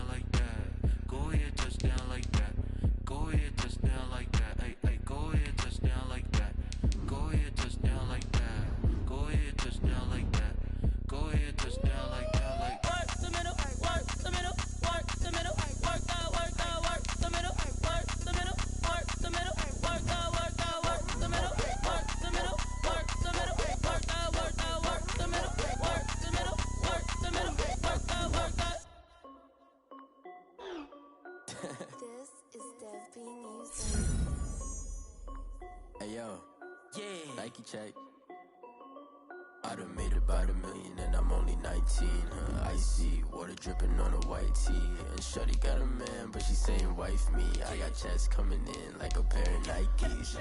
like that. Go ahead, touchdown like that. Go ahead, touchdown like that. Hey, hey, go ahead, touchdown like that. Go ahead, touchdown like that. Go ahead, touchdown like that. Go ahead, touchdown like that. Like work the middle, work the middle, work the middle, work that, work that, work the middle, work the middle, work the middle, work that, work that, work the middle, work the middle, work the middle, work that, work that, work the middle, work the middle, work the middle, work that, work that. This is Dev B Music. Hey yo, yeah, Nike check. I done made about $1 million and I'm only 19. Icy water dripping on a white tee. And shorty got a man, but she saying wife me. I got checks coming in like a pair of Nikes.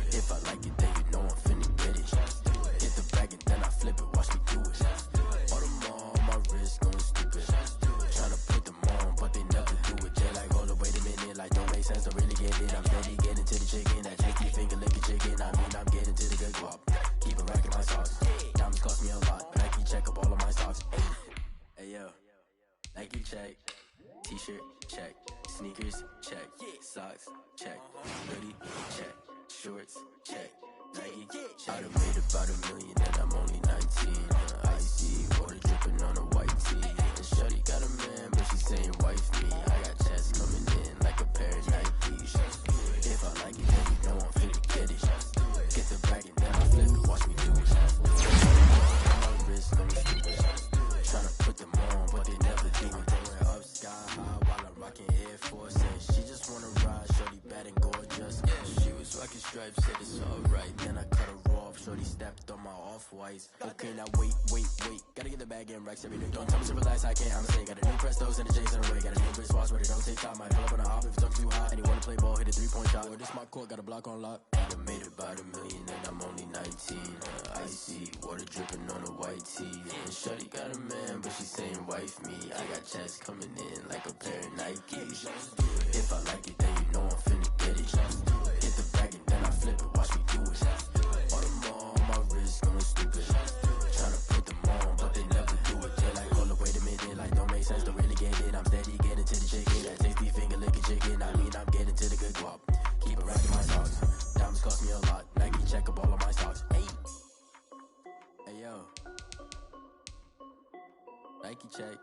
If I like it, then you know I'm finna get it. Hit the bag and then I flip it, watch me do it. All them on my wrist going stupid. Tryna put them on, but they never do it. They like, hold up, wait a minute, like don't make sense, don't really get it. I'm steady getting to the chicken, that chicky finger licking chicken. I mean, I'm getting to the good guap. Keep it racking my sauce. Diamonds cost me a lot, but Nike check up all of my socks. Hey yo, Nike check. T-shirt check. Sneakers check. Socks check. Hoodie check. Shorts check. Nike I done made about $1 million and I'm only 19. Icy water dripping on a white tee. And shorty got a man, but she saying wife me. I got checks coming in like a pair of Nikes. If I like it, then you know I'm finna get it. Get the bag and then I flip it, watch me do it. My wrist going stupid. Tryna put them on, but they never do it. Going up sky high while I'm rocking Air Force. And she just wanna ride, shorty bad and gorgeous. She was rocking stripes, said it's alright. Then I cut her off, shorty stepped on my off-whites. Okay, now wait. Gotta get the bag and racks every day. Don't tell me to relax, I can't, I'ma say. Got a new Prestos and a J's in a way. Got a new wristwatch, but it don't take time. I pull up on a hop if it's talking too hot. And you wanna play ball, hit a 3-point shot. Or this my court, got a block on lock. I done made about $1 million and I'm only 19. Icy water dripping on a white tee. And shorty got a man, but she saying wife me. I got checks coming in like a pair of Nikes. If I like it, then you know I'm finna get it. Hit the bag and then I flip it, watch me do it. All them on my wrist going stupid. Tryna put them on, but they never do it. They like, hold up, wait a minute, like don't make sense, don't really get it. I'm steady getting to the chicken, that tasty finger licking chicken. I mean, I'm getting to the good guap. Keep it racking my socks. Diamonds cost me a lot. Nike check up all of my socks. Hey yo, Nike check.